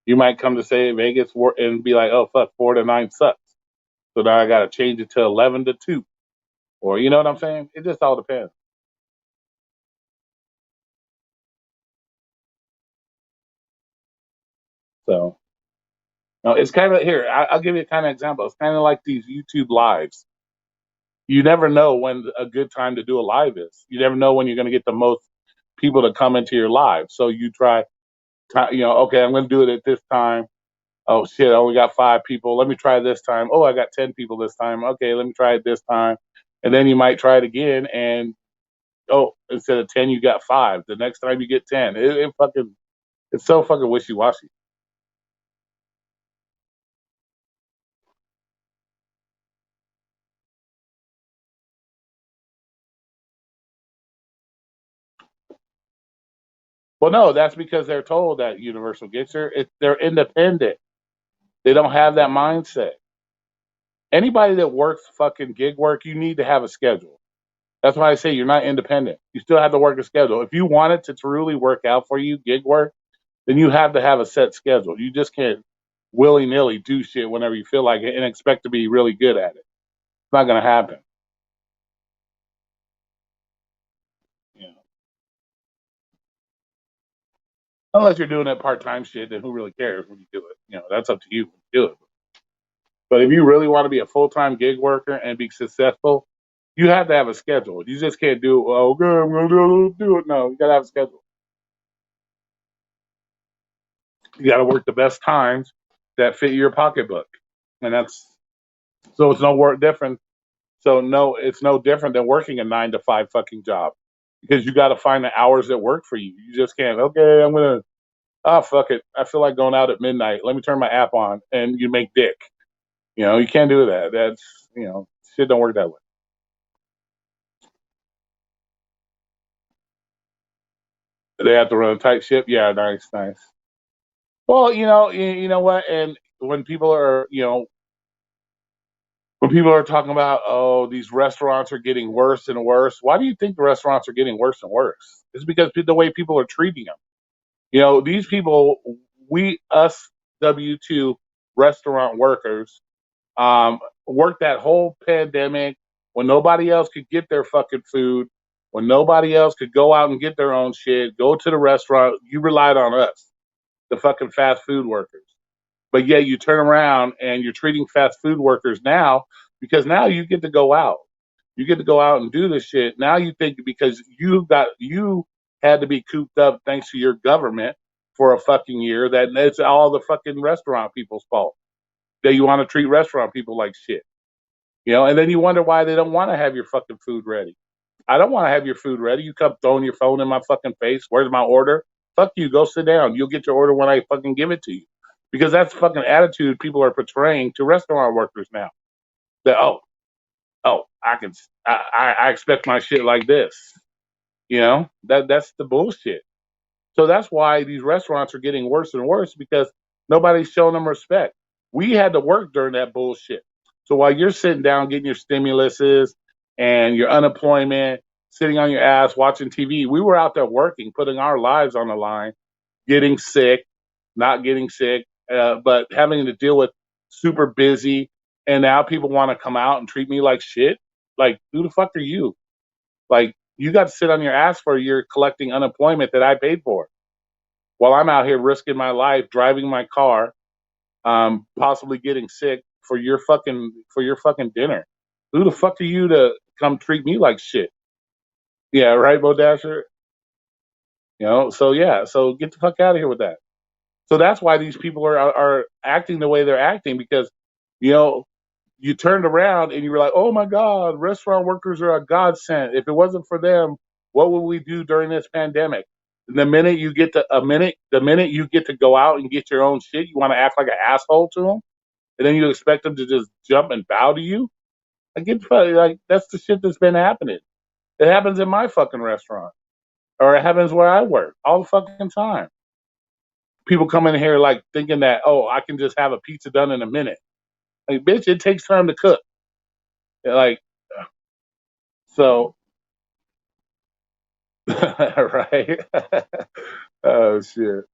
You might come to say Vegas and be like, "Oh fuck, 4 to 9 sucks." So now I got to change it to 11 to 2, or you know what I'm saying? It just all depends. So no, it's kind of here. I'll give you a kind of example. It's kind of like these YouTube lives. You never know when a good time to do a live is. You never know when you're going to get the most people to come into your live. So you try, okay, I'm going to do it at this time. Oh shit, I only got 5 people. Let me try this time. Oh, I got 10 people this time. Okay, let me try it this time. And then you might try it again, and oh, instead of 10, you got 5. The next time you get 10. It's so fucking wishy washy. Well, no, that's because they're told that Universal gets her. They're independent. They don't have that mindset. Anybody that works fucking gig work, you need to have a schedule. That's why I say you're not independent. You still have to work a schedule. If you want it to truly work out for you, gig work, then you have to have a set schedule. You just can't willy nilly do shit whenever you feel like it and expect to be really good at it. It's not going to happen. You know? Unless you're doing it part time shit, then who really cares when you do it? That's up to you when you do it. But if you really want to be a full time gig worker and be successful, you have to have a schedule. You just can't do, oh, okay, I'm going to do it. No, you got to have a schedule. You got to work the best times that fit your pocketbook. And so it's no work different. So no, it's no different than working a 9 to 5 fucking job because you got to find the hours that work for you. You just can't, okay, I'm going to, fuck it. I feel like going out at midnight. Let me turn my app on and you make dick. You can't do that. Shit don't work that way. They have to run a tight ship. Yeah, nice, nice. Well, you know what? And when people are talking about, oh, these restaurants are getting worse and worse, why do you think the restaurants are getting worse and worse? It's because the way people are treating them. These people, us W-2 restaurant workers, worked that whole pandemic when nobody else could get their fucking food, when nobody else could go out and get their own shit, go to the restaurant. You relied on us, the fucking fast food workers. But yet you turn around and you're treating fast food workers now because now you get to go out. You get to go out and do this shit. Now you think because you had to be cooped up thanks to your government for a fucking year that it's all the fucking restaurant people's fault. That you want to treat restaurant people like shit. And then you wonder why they don't want to have your fucking food ready. I don't want to have your food ready. You come throwing your phone in my fucking face. Where's my order? Fuck you. Go sit down. You'll get your order when I fucking give it to you. Because that's the fucking attitude people are portraying to restaurant workers now. That I expect my shit like this. That's the bullshit. So that's why these restaurants are getting worse and worse because nobody's showing them respect. We had to work during that bullshit. So while you're sitting down getting your stimuluses and your unemployment, sitting on your ass watching TV, we were out there working, putting our lives on the line, getting sick, not getting sick, but having to deal with super busy. And now people want to come out and treat me like shit. Like, who the fuck are you? Like, you got to sit on your ass for a year collecting unemployment that I paid for while I'm out here risking my life, driving my car, possibly getting sick for your fucking dinner. Who the fuck are you to come treat me like shit? Yeah, right, Bo Dasher. So yeah, so get the fuck out of here with that. So that's why these people are acting the way they're acting because, you know, you turned around and you were like, oh my God, restaurant workers are a godsend. If it wasn't for them, what would we do during this pandemic? And the minute you get to go out and get your own shit, you want to act like an asshole to them, and then you expect them to just jump and bow to you. Like that's the shit that's been happening. It happens in my fucking restaurant, or it happens where I work all the fucking time. People come in here like thinking that, oh, I can just have a pizza done in a minute. Like, bitch, it takes time to cook. Like, so, right? Oh shit!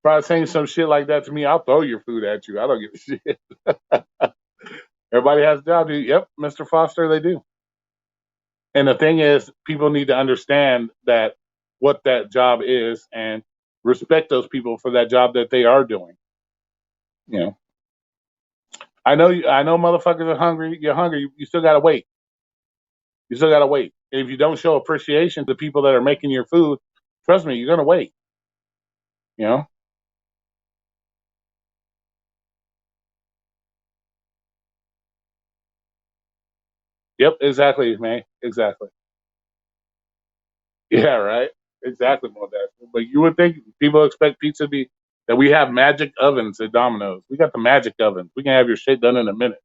Try saying some shit like that to me, I'll throw your food at you. I don't give a shit. Everybody has a job, dude. Yep, Mr. Foster, they do. And the thing is, people need to understand that what that job is and respect those people for that job that they are doing. You know. I know, motherfuckers are hungry. You're hungry. You still gotta wait. You still gotta wait. And if you don't show appreciation to people that are making your food, trust me, you're gonna wait. You know. Yep. Exactly, man. Exactly. Yeah. Right. Exactly, Modesto. But you would think people expect pizza to be that we have magic ovens at Domino's. We got the magic ovens. We can have your shit done in a minute.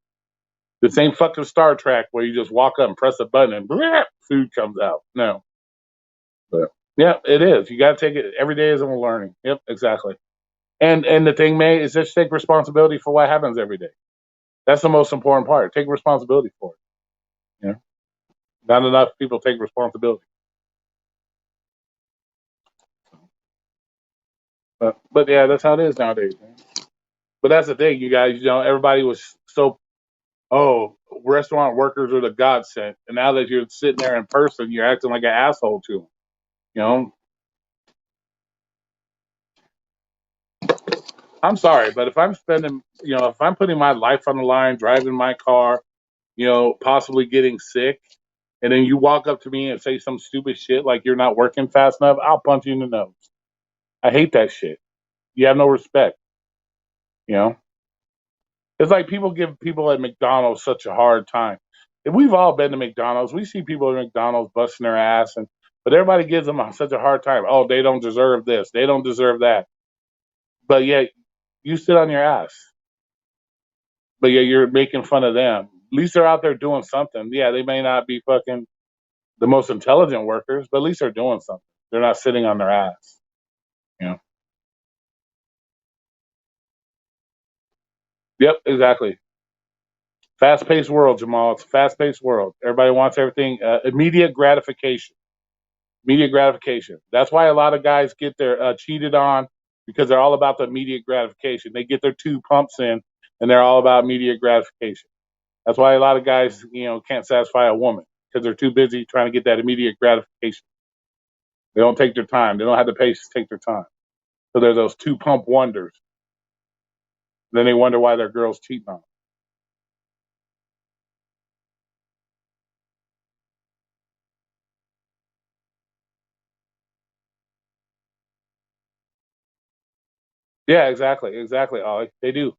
This ain't fucking Star Trek where you just walk up and press a button and blah, food comes out. No. But yeah, it is. You got to take it. Every day is a learning. Yep, exactly. And the thing, May, is just take responsibility for what happens every day. That's the most important part. Take responsibility for it. You know, not enough people take responsibility. But yeah, that's how it is nowadays. Man. But that's the thing, you guys. You know, everybody was so restaurant workers are the godsend, and now that you're sitting there in person, you're acting like an asshole to them. You know, I'm sorry, but if I'm spending, if I'm putting my life on the line, driving my car, possibly getting sick, and then you walk up to me and say some stupid shit like you're not working fast enough, I'll punch you in the nose. I hate that shit. You have no respect. You know, it's like people give people at McDonald's such a hard time. If we've all been to McDonald's, we see people at McDonald's busting their ass, but everybody gives them such a hard time. Oh, they don't deserve this. They don't deserve that. But yet, you sit on your ass. But yeah, you're making fun of them. At least they're out there doing something. Yeah, they may not be fucking the most intelligent workers, but at least they're doing something. They're not sitting on their ass. You know. Yep, exactly. Fast paced world, Jamal. It's a fast paced world. Everybody wants everything immediate gratification. Immediate gratification. That's why a lot of guys get their cheated on because they're all about the immediate gratification. They get their two pumps in, and they're all about immediate gratification. That's why a lot of guys, can't satisfy a woman because they're too busy trying to get that immediate gratification. They don't take their time. They don't have the patience to take their time. So they're those two pump wonders. Then they wonder why their girls cheating on them. Yeah, exactly, exactly. Ollie. They do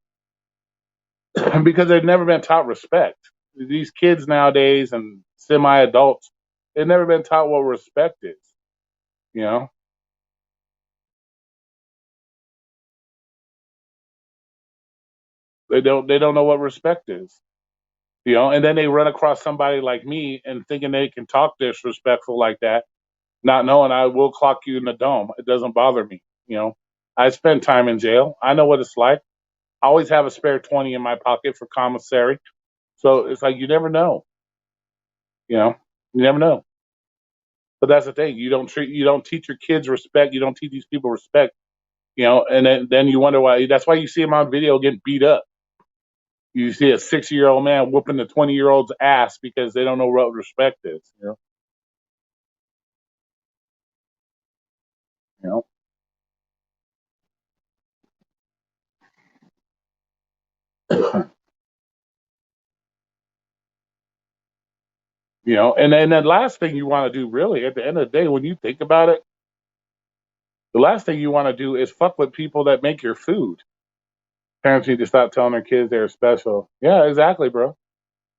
because they've never been taught respect. These kids nowadays and semi-adults, they've never been taught what respect is. You know, they don't know what respect is. And then they run across somebody like me and thinking they can talk disrespectful like that, not knowing I will clock you in the dome. It doesn't bother me. I spent time in jail. I know what it's like. I always have a spare 20 in my pocket for commissary. So it's like you never know. You know, you never know. But that's the thing. You don't teach your kids respect. You don't teach these people respect. And then you wonder why. That's why you see them on video getting beat up. You see a 60-year-old man whooping the 20-year-old's ass because they don't know what respect is. You know. And then the last thing you want to do, really, at the end of the day, when you think about it, the last thing you want to do is fuck with people that make your food. Parents need to stop telling their kids they're special. Yeah, exactly, bro.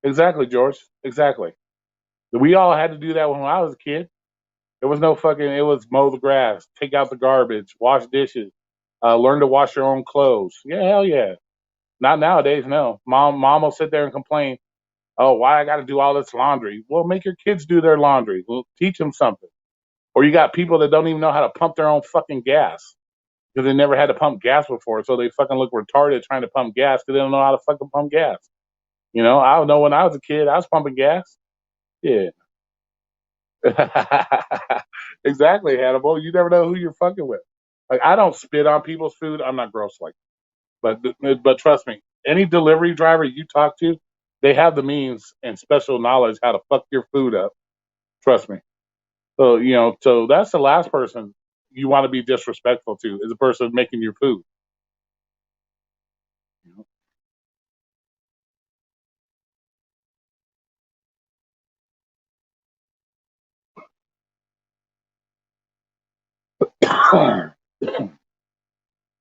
Exactly, George. Exactly. We all had to do that when I was a kid. There was no fucking. It was mow the grass, take out the garbage, wash dishes, learn to wash your own clothes. Yeah, hell yeah. Not nowadays. No, mom will sit there and complain. Oh, why I got to do all this laundry? Well, make your kids do their laundry. Well, teach them something. Or you got people that don't even know how to pump their own fucking gas because they never had to pump gas before, so they fucking look retarded trying to pump gas because they don't know how to fucking pump gas. I don't know when I was a kid, I was pumping gas. Yeah. Exactly, Hannibal. You never know who you're fucking with. Like I don't spit on people's food. I'm not gross like that. But trust me, any delivery driver you talk to, they have the means and special knowledge how to fuck your food up. Trust me. So that's the last person you want to be disrespectful to is the person making your food.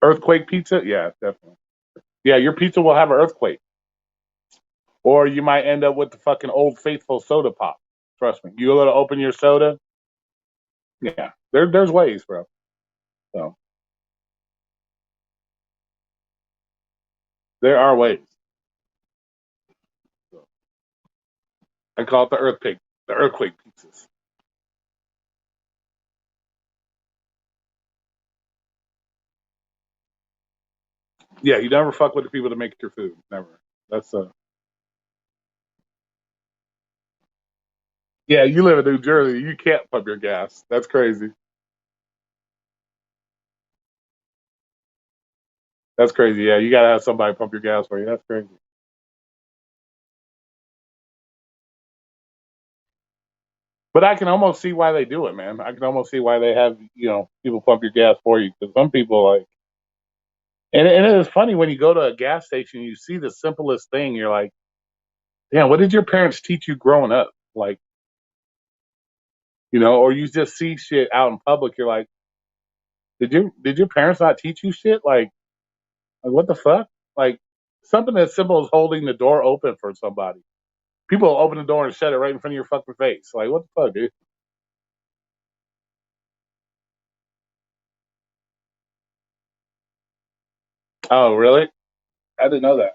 Earthquake pizza? Yeah, definitely. Yeah, your pizza will have an earthquake. Or you might end up with the fucking Old Faithful soda pop. Trust me. You go to open your soda. Yeah, there's ways, bro. So there are ways. So, I call it the earthquake pizzas. Yeah, you never fuck with the people that make your food. Never. That's Yeah, you live in New Jersey. You can't pump your gas. That's crazy. That's crazy. Yeah, you gotta have somebody pump your gas for you. That's crazy. But I can almost see why they do it, man. I can almost see why they have people pump your gas for you because some people like. And it is funny when you go to a gas station, you see the simplest thing. You're like, damn, what did your parents teach you growing up? Like, or you just see shit out in public. You're like, did your parents not teach you shit? Like what the fuck? Like something as simple as holding the door open for somebody. People open the door and shut it right in front of your fucking face. Like what the fuck, dude? Oh, really? I didn't know that.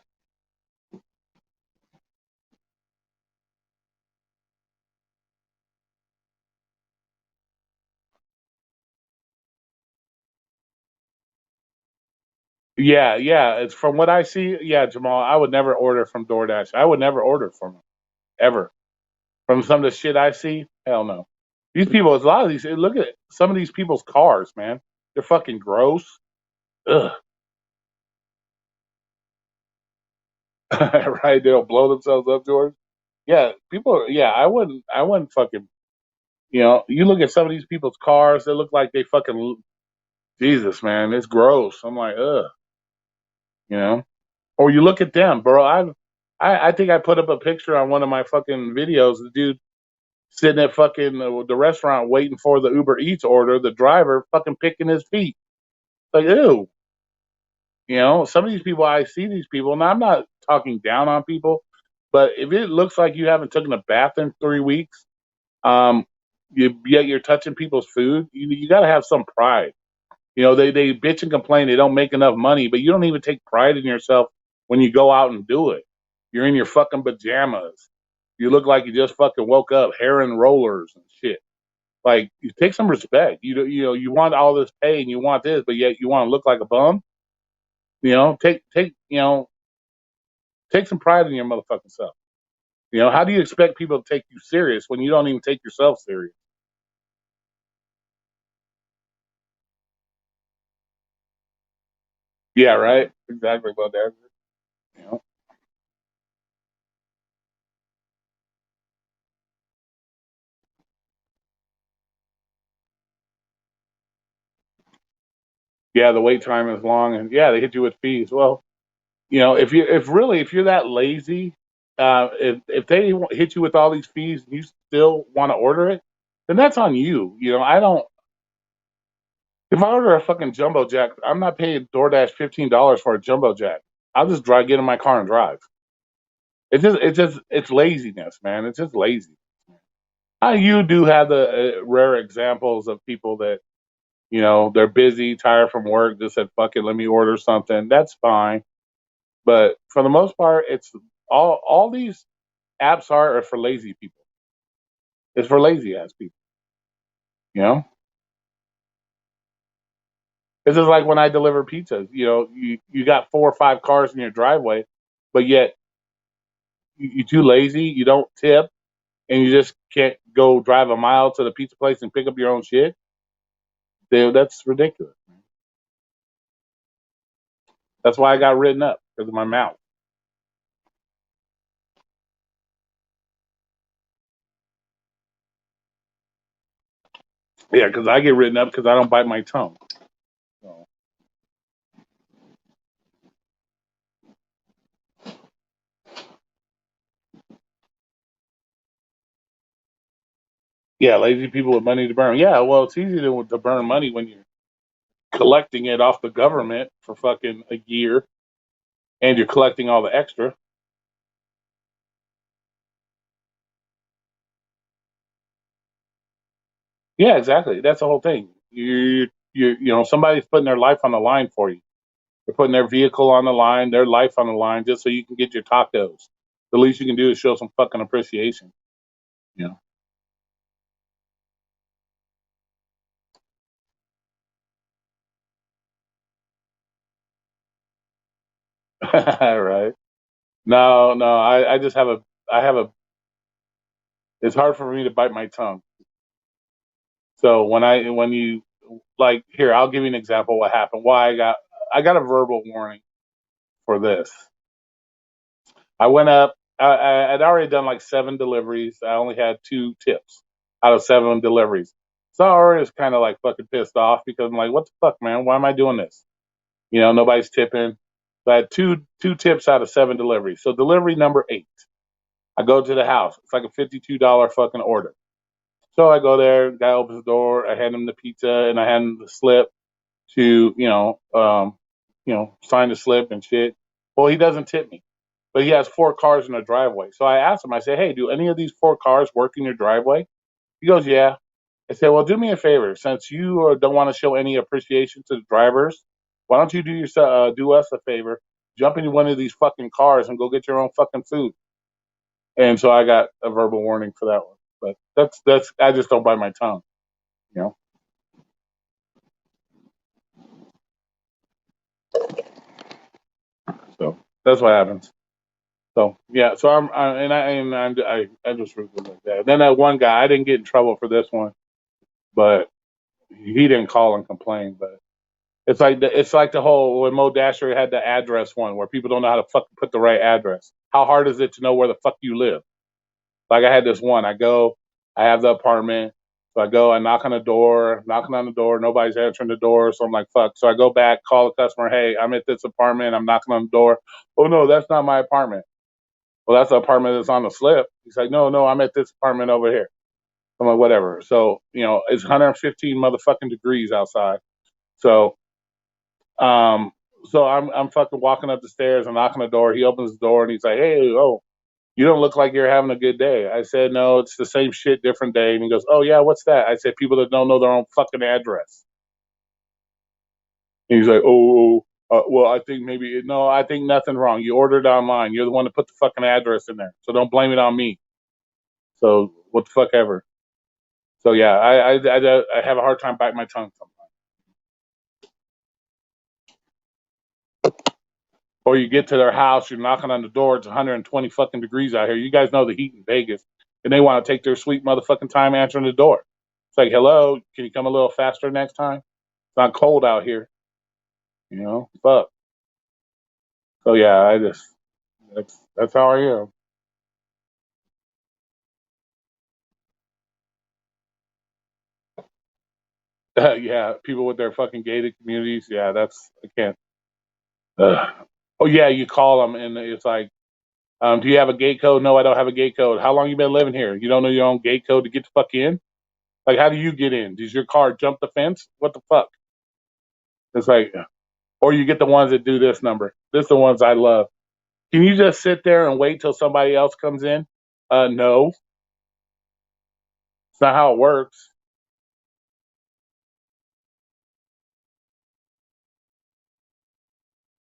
Yeah, yeah. It's from what I see. Yeah, Jamal, I would never order from DoorDash. I would never order from them ever. From some of the shit I see, hell no. These people, a lot of these. Look at some of these people's cars, man. They're fucking gross. Ugh. Right? They'll blow themselves up, George. Yeah, people. Yeah, I wouldn't. I wouldn't fucking. You look at some of these people's cars. They look like they fucking. Jesus, man, it's gross. I'm like, ugh. You know. Or you look at them, bro. I think I put up a picture on one of my fucking videos. The dude sitting at fucking the restaurant waiting for the Uber Eats order. The driver fucking picking his feet. Like, ew. Some of these people, I see these people, and I'm not talking down on people, but if it looks like you haven't taken a bath in 3 weeks, um, yet you're touching people's food, you got to have some pride. They bitch and complain they don't make enough money, but you don't even take pride in yourself when you go out and do it. You're in your fucking pajamas. You look like you just fucking woke up, hair and rollers and shit. Like, you take some respect. You want all this pay and you want this, but yet you want to look like a bum. Take some pride in your motherfucking self. How do you expect people to take you serious when you don't even take yourself serious? Yeah, right. Exactly about that. You know? Yeah, the wait time is long, and yeah, they hit you with fees. Well, if you're that lazy, if they hit you with all these fees and you still want to order it, then that's on you. I don't. If I order a fucking jumbo jack, I'm not paying DoorDash $15 for a jumbo jack. I'll just drive, get in my car and drive. It's laziness, man. It's just lazy. You do have the rare examples of people that they're busy, tired from work, just said fuck it, let me order something. That's fine, but for the most part, it's all these apps are for lazy people. It's for lazy ass people. You know, it's just like when I deliver pizzas. You got 4 or 5 cars in your driveway, but yet you're too lazy. You don't tip, and you just can't go drive a mile to the pizza place and pick up your own shit. Dude, that's ridiculous. That's why I got written up because of my mouth. Yeah, because I get written up because I don't bite my tongue. So, yeah, lazy people with money to burn. Yeah, well, it's easy to burn money when you're collecting it off the government for fucking a year, and you're collecting all the extra. Yeah, exactly. That's the whole thing. Somebody's putting their life on the line for you. They're putting their vehicle on the line, their life on the line, just so you can get your tacos. The least you can do is show some fucking appreciation. You know, right? No, no. I just have a. I have a. It's hard for me to bite my tongue. So when you like here, I'll give you an example of what happened. Why I got a verbal warning for this. I went up. I'd already done like 7 deliveries. I only had 2 tips out of 7 deliveries. So I already was kind of like fucking pissed off because I'm like, what the fuck, man? Why am I doing this? Nobody's tipping. So I had two tips out of 7 deliveries. So delivery number 8, I go to the house. It's like a $52 fucking order. So I go there. Guy opens the door. I hand him the pizza and I hand him the slip to sign the slip and shit. Well, he doesn't tip me, but he has 4 cars in the driveway. So I asked him. I said, "Hey, do any of these 4 cars work in your driveway?" He goes, "Yeah." I said, "Well, do me a favor. Since you don't want to show any appreciation to the drivers, why don't you do us a favor? Jump into one of these fucking cars and go get your own fucking food." And so I got a verbal warning for that one. But that's I just don't bite my tongue, you know. So that's what happens. So yeah, so I just ruthless like that. Then that one guy, I didn't get in trouble for this one, but he didn't call and complain. But it's like the whole when Mo Dasher had the address one where people don't know how to fucking put the right address. How hard is it to know where the fuck you live? Like I had this one. I have the apartment. So I go, I knock on the door, knocking on the door, nobody's answering the door. So I'm like, fuck. So I go back, call the customer, hey, I'm at this apartment, I'm knocking on the door. Oh no, that's not my apartment. Well, that's the apartment that's on the slip. He's like, no, no, I'm at this apartment over here. I'm like, whatever. So, it's 115 motherfucking degrees outside. So, um, so I'm fucking walking up the stairs and knocking on the door. He opens the door and he's like, hey, oh, you don't look like you're having a good day. I said, no, it's the same shit, different day. And he goes, oh yeah, what's that? I said, people that don't know their own fucking address. And he's like, well, I think maybe no, I think nothing wrong. You ordered online. You're the one that put the fucking address in there, so don't blame it on me. So what the fuck ever. So yeah, I have a hard time biting my tongue sometimes. Or you get to their house, you're knocking on the door, it's 120 fucking degrees out here. You guys know the heat in Vegas, and they want to take their sweet motherfucking time answering the door. It's like, hello, can you come a little faster next time? It's not cold out here, Fuck. So yeah, that's how I am. Yeah, people with their fucking gated communities. Yeah, I can't. Ugh. Oh yeah, you call them and it's like, do you have a gate code? No, I don't have a gate code. How long you been living here? You don't know your own gate code to get the fuck in? Like, how do you get in? Does your car jump the fence? What the fuck? It's like, or you get the ones that do this number. This is the ones I love. Can you just sit there and wait till somebody else comes in? No, it's not how it works.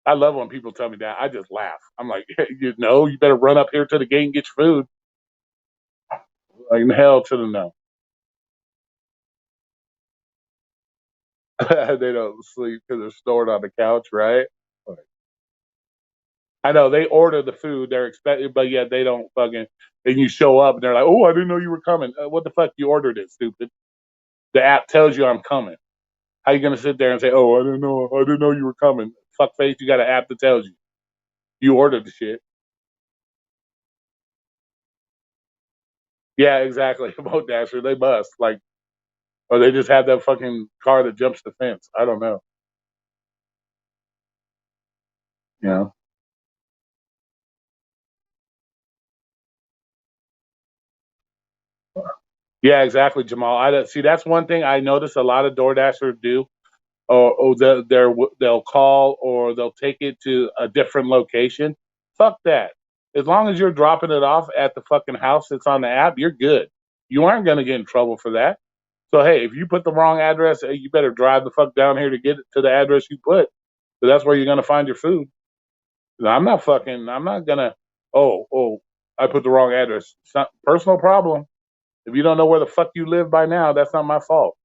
I love when people tell me that. I just laugh. I'm like, you better run up here to the gate and get your food. Like, hell to the no. They don't sleep because they're stored on the couch, right? I know they order the food they're expecting, but yet they don't fucking. And you show up and they're like, "Oh, I didn't know you were coming. What the fuck? You ordered it, stupid." The app tells you I'm coming. How you gonna sit there and say, "Oh, I didn't know you were coming"? Fuck face, you got an app that tells you you ordered the shit. Yeah, exactly. Boat Dasher, they must like, or they just have that fucking car that jumps the fence. I don't know. You know. Yeah, exactly, Jamal. I see. That's one thing I notice a lot of DoorDashers do. or they'll call or they'll take it to a different location. Fuck that. As long as you're dropping it off at the fucking house that's on the app, you're good. You aren't going to get in trouble for that. So hey, if you put the wrong address, hey, you better drive the fuck down here to get it to the address you put. So that's where you're going to find your food. I'm not gonna. Oh, I put the wrong address. It's not personal problem. If you don't know where the fuck you live by now, that's not my fault.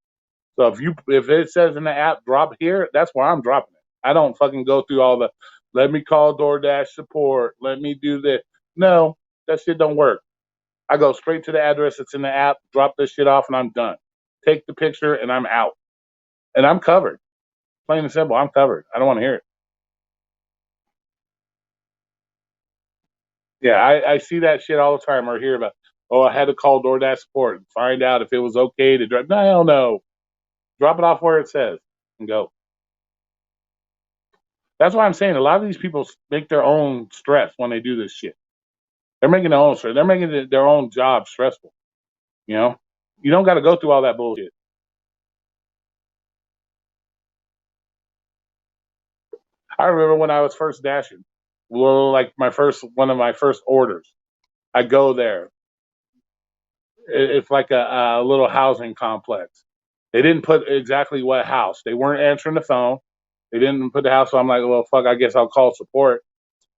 So if it says in the app drop here, that's where I'm dropping it. I don't fucking go through all the let me call DoorDash support, let me do this. No, that shit don't work. I go straight to the address that's in the app, drop this shit off, and I'm done. Take the picture and I'm out. And I'm covered. Plain and simple, I'm covered. I don't want to hear it. Yeah, I see that shit all the time or hear about, oh, I had to call DoorDash support and find out if it was okay to drive. No, hell no. Drop it off where it says and go. That's why I'm saying a lot of these people make their own stress when they do this shit. They're making their own stress. They're making their own job stressful. You know, you don't got to go through all that bullshit. I remember when I was first dashing, well, like one of my first orders. I go there. It's like a little housing complex. They didn't put exactly what house. They weren't answering the phone. They didn't put the house. So I'm like, well, fuck. I guess I'll call support.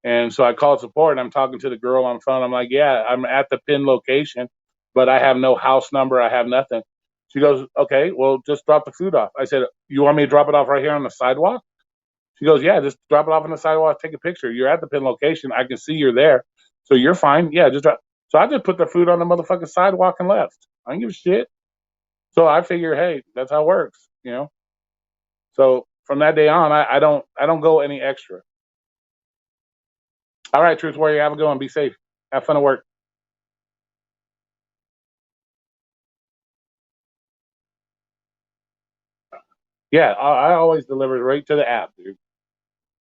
And so I called support and I'm talking to the girl on the phone. I'm like, yeah, I'm at the pin location, but I have no house number. I have nothing. She goes, okay, well, just drop the food off. I said, you want me to drop it off right here on the sidewalk? She goes, yeah, just drop it off on the sidewalk. Take a picture. You're at the pin location. I can see you're there. So you're fine. Yeah, just drop. So I just put the food on the motherfucking sidewalk and left. I don't give a shit. So I figure, hey, that's how it works, you know? So from that day on, I don't go any extra. All right, Truth Warrior, have a good one. Be safe. Have fun at work. Yeah, I always deliver it right to the app, dude.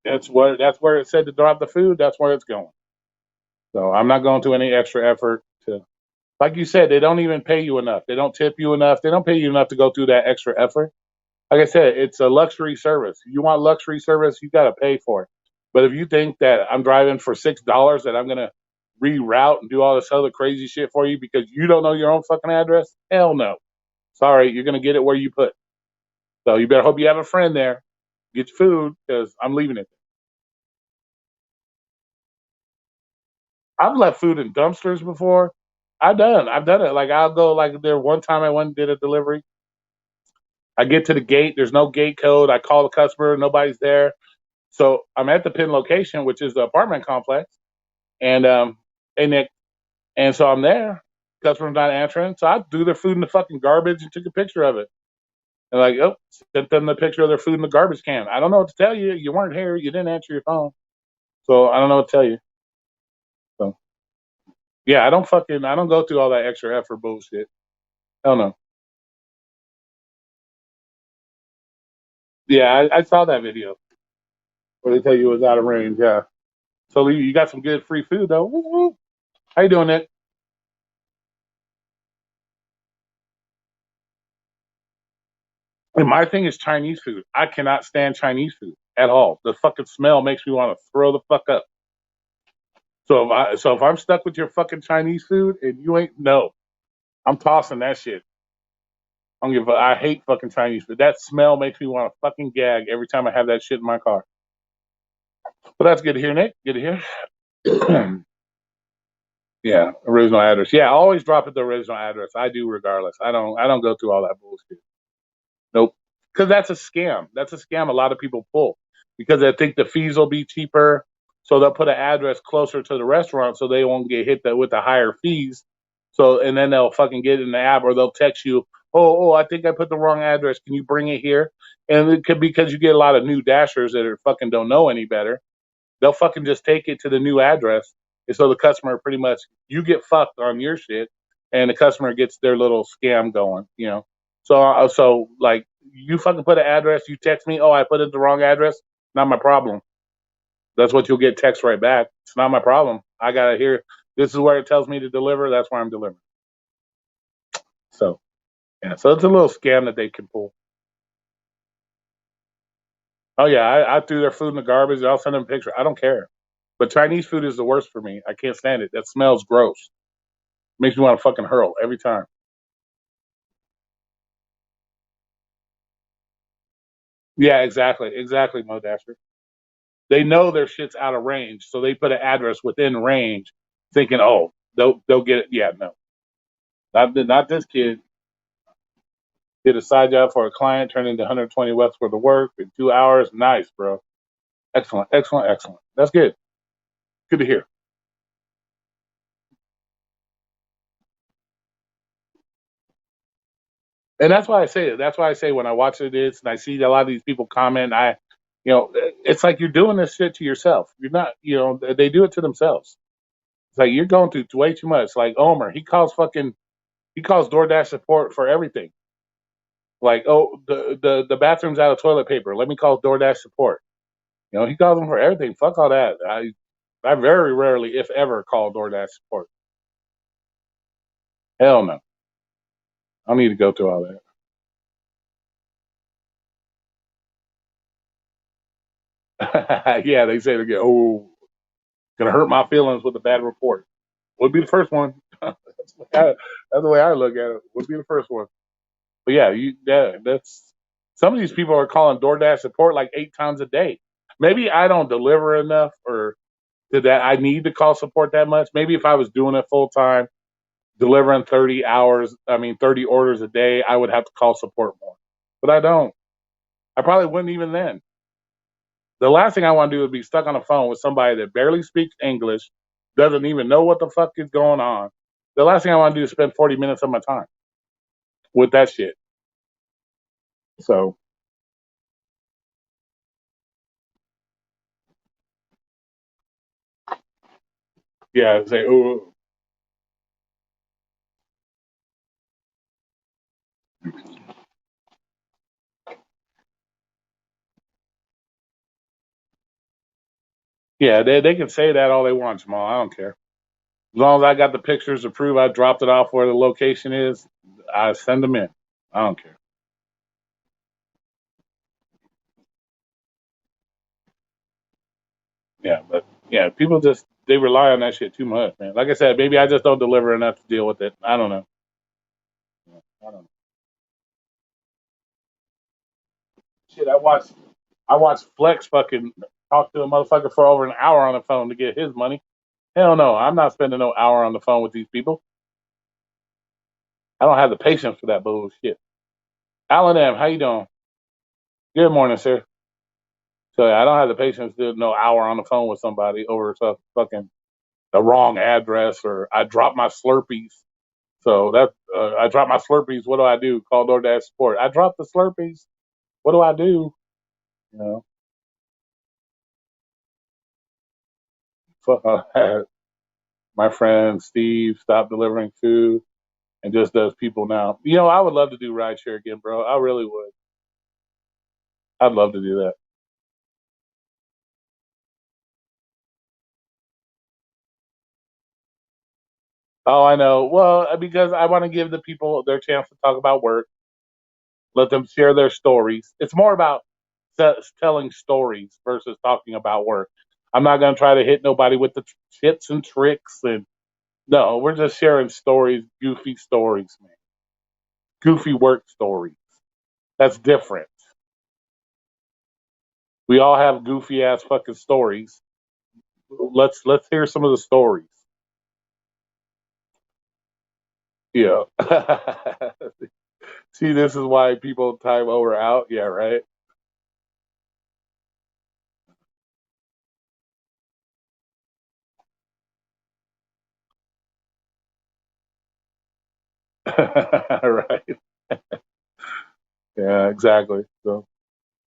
That's where it said to drop the food. That's where it's going. So I'm not going to any extra effort to, like you said, they don't even pay you enough. They don't tip you enough. They don't pay you enough to go through that extra effort. Like I said, it's a luxury service. You want luxury service, you got to pay for it. But if you think that I'm driving for $6 that I'm gonna reroute and do all this other crazy shit for you because you don't know your own fucking address, hell no. Sorry, you're gonna get it where you put. So you better hope you have a friend there. Get your food because I'm leaving it. I've left food in dumpsters before. I've done it. Like I'll go like there one time I went and did a delivery. I get to the gate, there's no gate code. I call the customer, nobody's there. So I'm at the pin location, which is the apartment complex, and and it, and so I'm there. Customer's not answering, so I threw their food in the fucking garbage and took a picture of it. And like, oh, sent them the picture of their food in the garbage can. I don't know what to tell you. You weren't here. You didn't answer your phone, so I don't know what to tell you. So yeah, I don't go through all that extra effort bullshit. Hell no. Yeah, I saw that video where they tell you it was out of range. Yeah. So you got some good free food though. Woo woo. How you doing, Nick? And my thing is Chinese food. I cannot stand Chinese food at all. The fucking smell makes me want to throw the fuck up. So if I'm stuck with your fucking Chinese food and you ain't no, I'm tossing that shit. I don't give a, I hate fucking Chinese food. That smell makes me want to fucking gag every time I have that shit in my car. But that's good to hear, Nick. Good to hear. Yeah, original address. Yeah, I always drop at the original address. I do regardless. I don't go through all that bullshit. Nope. Because that's a scam. That's a scam a lot of people pull because they think the fees will be cheaper. So they'll put an address closer to the restaurant so they won't get hit with the higher fees. So and then they'll fucking get in the app or they'll text you, I think I put the wrong address. Can you bring it here? And it could because you get a lot of new dashers that are fucking don't know any better. They'll fucking just take it to the new address. And so the customer pretty much you get fucked on your shit and the customer gets their little scam going. So like you fucking put an address, you text me, oh, I put it the wrong address, not my problem. That's what you'll get text right back. It's not my problem. I gotta hear this is where it tells me to deliver, that's where I'm delivering. So yeah, so it's a little scam that they can pull. Oh yeah, I threw their food in the garbage. I'll send them a picture. I don't care. But Chinese food is the worst for me. I can't stand it. That smells gross. Makes me want to fucking hurl every time. Yeah, exactly, Mo Dasher. They know their shit's out of range, so they put an address within range, thinking, oh, they'll get it. Yeah, no, not this kid. Did a side job for a client, turned into 120 West worth of work in 2 hours. Nice, bro. Excellent, excellent, excellent. That's good. Good to hear. And that's why I say it. That's why I say when I watch this and I see a lot of these people comment, it's like you're doing this shit to yourself. You're not, they do it to themselves. It's like you're going through way too much. Like Omer, he calls DoorDash support for everything. Like, oh, the bathroom's out of toilet paper. Let me call DoorDash support. He calls them for everything. Fuck all that. I very rarely, if ever, call DoorDash support. Hell no. I don't need to go through all that. Yeah, they say they get, oh, gonna hurt my feelings with a bad report. Would be the first one. That's the way I look at it. Would be the first one. But yeah, that's some of these people are calling DoorDash support like 8 times a day. Maybe I don't deliver enough or that I need to call support that much. Maybe if I was doing it full time, delivering 30 orders a day, I would have to call support more. But I don't. I probably wouldn't even then. The last thing I want to do is be stuck on the phone with somebody that barely speaks English, doesn't even know what the fuck is going on. The last thing I want to do is spend 40 minutes of my time with that shit. So, yeah, say, oh, yeah, they can say that all they want, Jamal. I don't care. As long as I got the pictures to prove I dropped it off where the location is, I send them in. I don't care. Yeah, but yeah, people just they rely on that shit too much, man. Like I said, maybe I just don't deliver enough to deal with it. I don't know. I don't know. Shit, I watched Flex fucking talk to a motherfucker for over an hour on the phone to get his money. Hell no, I'm not spending no hour on the phone with these people. I don't have the patience for that bullshit. Alan M, how you doing? Good morning, sir. So yeah, I don't have the patience to do no hour on the phone with somebody over some fucking the wrong address or I dropped my Slurpees. So that I dropped my Slurpees. What do I do? Call DoorDash support. I dropped the Slurpees. What do I do? You know, fuck all that. My friend Steve stopped delivering food and just does people now. I would love to do rideshare again, bro. I really would. I'd love to do that. Oh, I know. Well, because I want to give the people their chance to talk about work, let them share their stories. It's more about telling stories versus talking about work. I'm not going to try to hit nobody with the tips and tricks. And no, we're just sharing stories, goofy stories, man. Goofy work stories. That's different. We all have goofy ass fucking stories. Let's hear some of the stories. Yeah. See, this is why people time over out. Yeah, right. Right. Yeah, exactly. So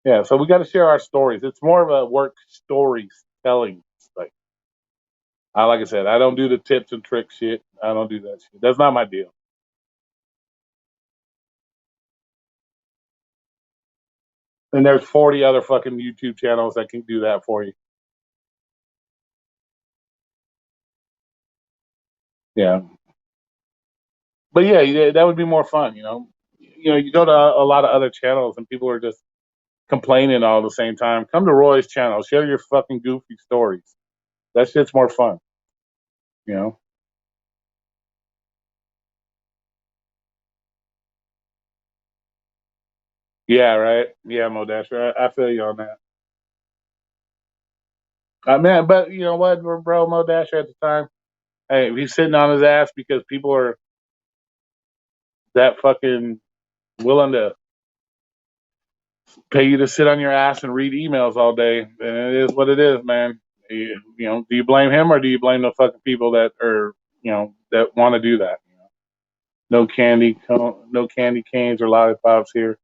yeah, so we got to share our stories. It's more of a work stories telling. Like like I said, I don't do the tips and tricks shit. I don't do that shit. That's not my deal. And there's 40 other fucking YouTube channels that can do that for you. Yeah, but yeah, that would be more fun. You go to a lot of other channels and people are just complaining all the same time. Come to Roy's channel, share your fucking goofy stories. That shit's more fun, you know. Yeah, right. Yeah, Modasher. I feel you on that. Man, but you know what, bro, Modasher at the time, hey, he's sitting on his ass because people are that fucking willing to pay you to sit on your ass and read emails all day. And it is what it is, man. You know, do you blame him or do you blame the fucking people that are, you know, that want to do that? You know? No candy, no candy canes or lollipops here.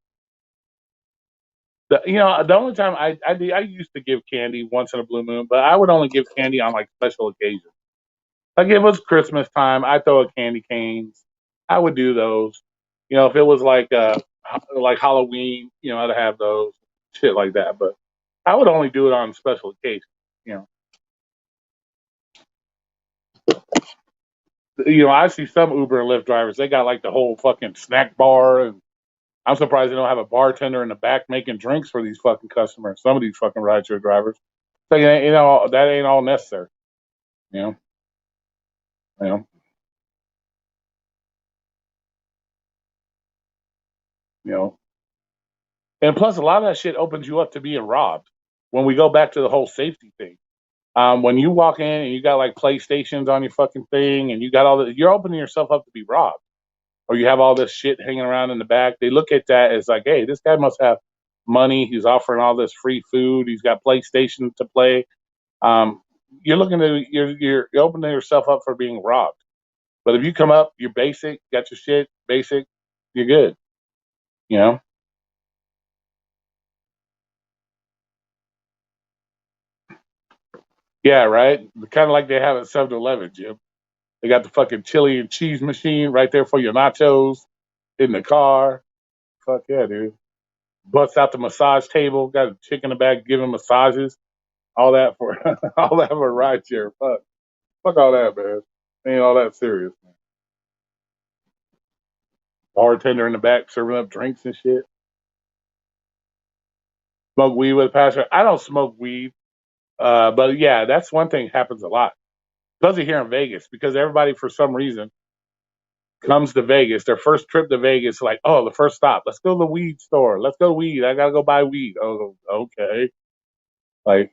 You know, the only time I used to give candy once in a blue moon, but I would only give candy on like special occasions. Like if it was Christmas time, I throw a candy canes. I would do those. You know, if it was like Halloween, you know, I'd have those shit like that. But I would only do it on special occasions. You know, I see some Uber and Lyft drivers. They got like the whole fucking snack bar, and I'm surprised they don't have a bartender in the back making drinks for these fucking customers. Some of these fucking rideshare drivers. So you know that ain't all necessary. You know, you know, you know. And plus, a lot of that shit opens you up to being robbed. When we go back to the whole safety thing, when you walk in and you got like PlayStations on your fucking thing, and you got all the, you're opening yourself up to be robbed. Or you have all this shit hanging around in the back. They look at that as like, hey, this guy must have money. He's offering all this free food. He's got PlayStation to play. Um, you're looking to you're opening yourself up for being robbed. But if you come up, you're basic, got your shit basic, you're good. You know. Yeah, right. Kind of like they have at 7-Eleven, Jim. They got the fucking chili and cheese machine right there for your nachos in the car. Fuck yeah, dude. Bust out the massage table, got a chick in the back giving massages. All that for all that for a ride share. Fuck all that, man. Ain't all that serious, man. Bartender in the back serving up drinks and shit. Smoke weed with a pastor. I don't smoke weed, but yeah, that's one thing happens a lot, especially here in Vegas, because everybody for some reason comes to Vegas. Their first trip to Vegas, like, oh, the first stop, let's go to the weed store. Let's go to weed. I gotta go buy weed. Oh, okay. Like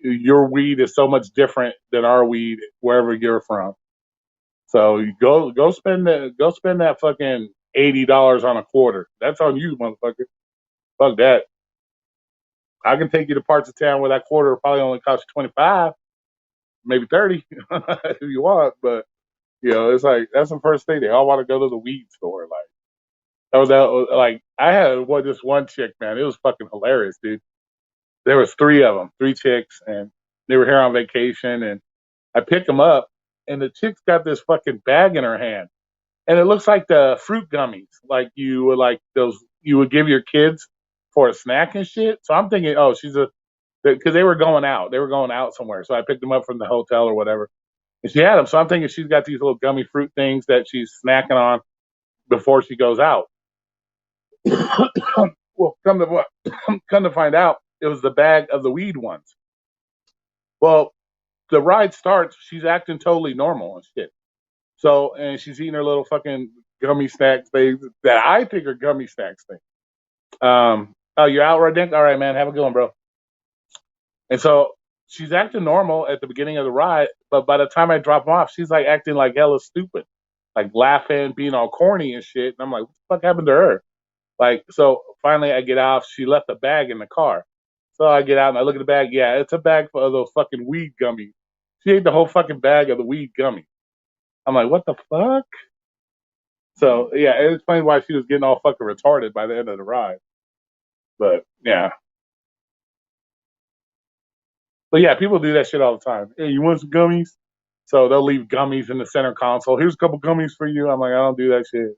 your weed is so much different than our weed wherever you're from. So you go spend that fucking $80 on a quarter. That's on you, motherfucker. Fuck that. I can take you to parts of town where that quarter will probably only cost you 25, maybe 30 if you want. But you know, it's like that's the first thing. They all want to go to the weed store. Like like I had this one chick, man. It was fucking hilarious, dude. There was three of them, three chicks, and they were here on vacation. And I picked them up, and the chick's got this fucking bag in her hand, and it looks like the fruit gummies, like you would like those you would give your kids for a snack and shit. So I'm thinking, oh, she's a because they were going out, somewhere. So I picked them up from the hotel or whatever, and she had them. So I'm thinking she's got these little gummy fruit things that she's snacking on before she goes out. Well, come to find out, it was the bag of the weed ones. Well, the ride starts, she's acting totally normal and shit. So, and she's eating her little fucking gummy snacks things that I think are gummy snacks things. Oh, you're out right now? All right, man. Have a good one, bro. And so she's acting normal at the beginning of the ride, but by the time I drop her off, she's like acting like hella stupid, like laughing, being all corny and shit. And I'm like, what the fuck happened to her? Like, so finally I get off. She left the bag in the car. So I get out and I look at the bag. Yeah, it's a bag full of those fucking weed gummies. She ate the whole fucking bag of the weed gummies. I'm like, what the fuck? So yeah, it explains why she was getting all fucking retarded by the end of the ride. But yeah, but yeah, people do that shit all the time. Hey, you want some gummies? So they'll leave gummies in the center console. Here's a couple gummies for you. I'm like, I don't do that shit.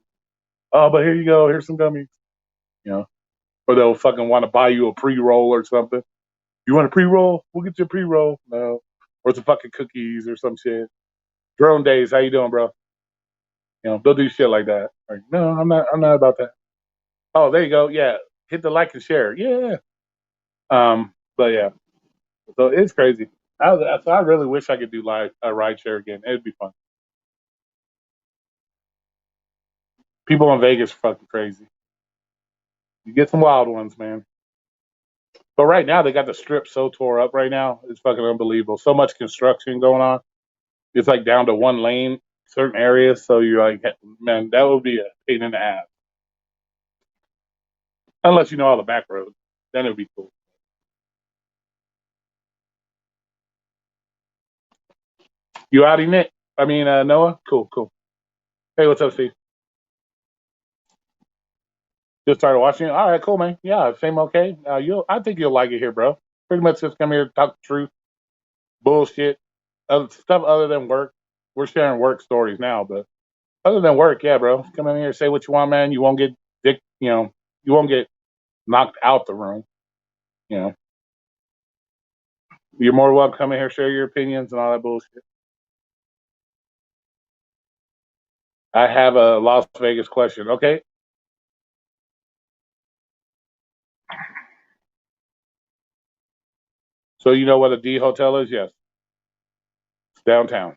Oh, but here you go. Here's some gummies. You know, or they'll fucking want to buy you a pre roll or something. You want a pre roll? We'll get you a pre roll. No, or some fucking cookies or some shit. Drone days, how you doing, bro? You know, they'll do shit like that. Like, no, I'm not. I'm not about that. Oh, there you go. Yeah, hit the like and share. Yeah. But yeah, so it's crazy. So I really wish I could do like a ride share again. It'd be fun. People in Vegas are fucking crazy. You get some wild ones, man. But right now they got the strip so tore up right now. It's fucking unbelievable. So much construction going on. It's like down to one lane, certain areas. So you're like, man, that would be a pain in the ass. Unless you know all the back roads, then it'd be cool. You outie Nick? I mean Noah. Cool, cool. Hey, what's up, Steve? Just started watching it. All right, cool, man. Yeah, same. Okay. I think you'll like it here, bro. Pretty much just come here, talk the truth, bullshit, stuff other than work. We're sharing work stories now, but other than work, yeah, bro. Come in here, say what you want, man. You won't get dick. You won't get knocked out the room. You know, you're more welcome to come in here, share your opinions and all that bullshit. I have a Las Vegas question. Okay, so you know what a D hotel is? Yes, it's downtown.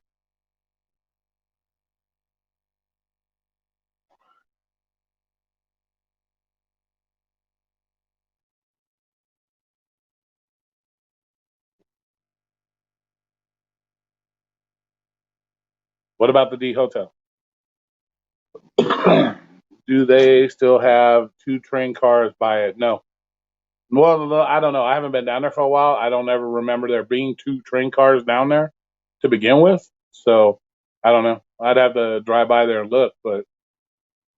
What about the D hotel? Do they still have two train cars by it? No. Well, no, I don't know. I haven't been down there for a while. I don't ever remember there being two train cars down there to begin with. So I don't know. I'd have to drive by there and look, but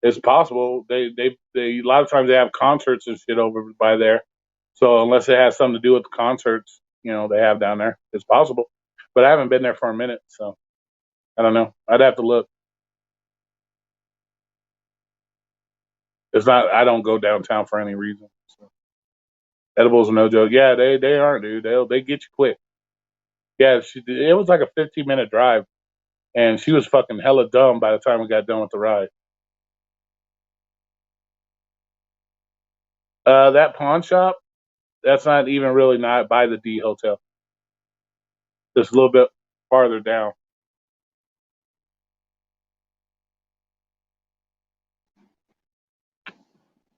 it's possible. They a lot of times they have concerts and shit over by there. So unless it has something to do with the concerts, they have down there, it's possible. But I haven't been there for a minute, so I don't know. I'd have to look. It's not. I don't go downtown for any reason. So. Edibles are no joke. Yeah, they aren't, dude. They get you quick. Yeah, it was like a 15-minute drive, and she was fucking hella dumb by the time we got done with the ride. That pawn shop, that's not even really not by the D hotel. Just a little bit farther down.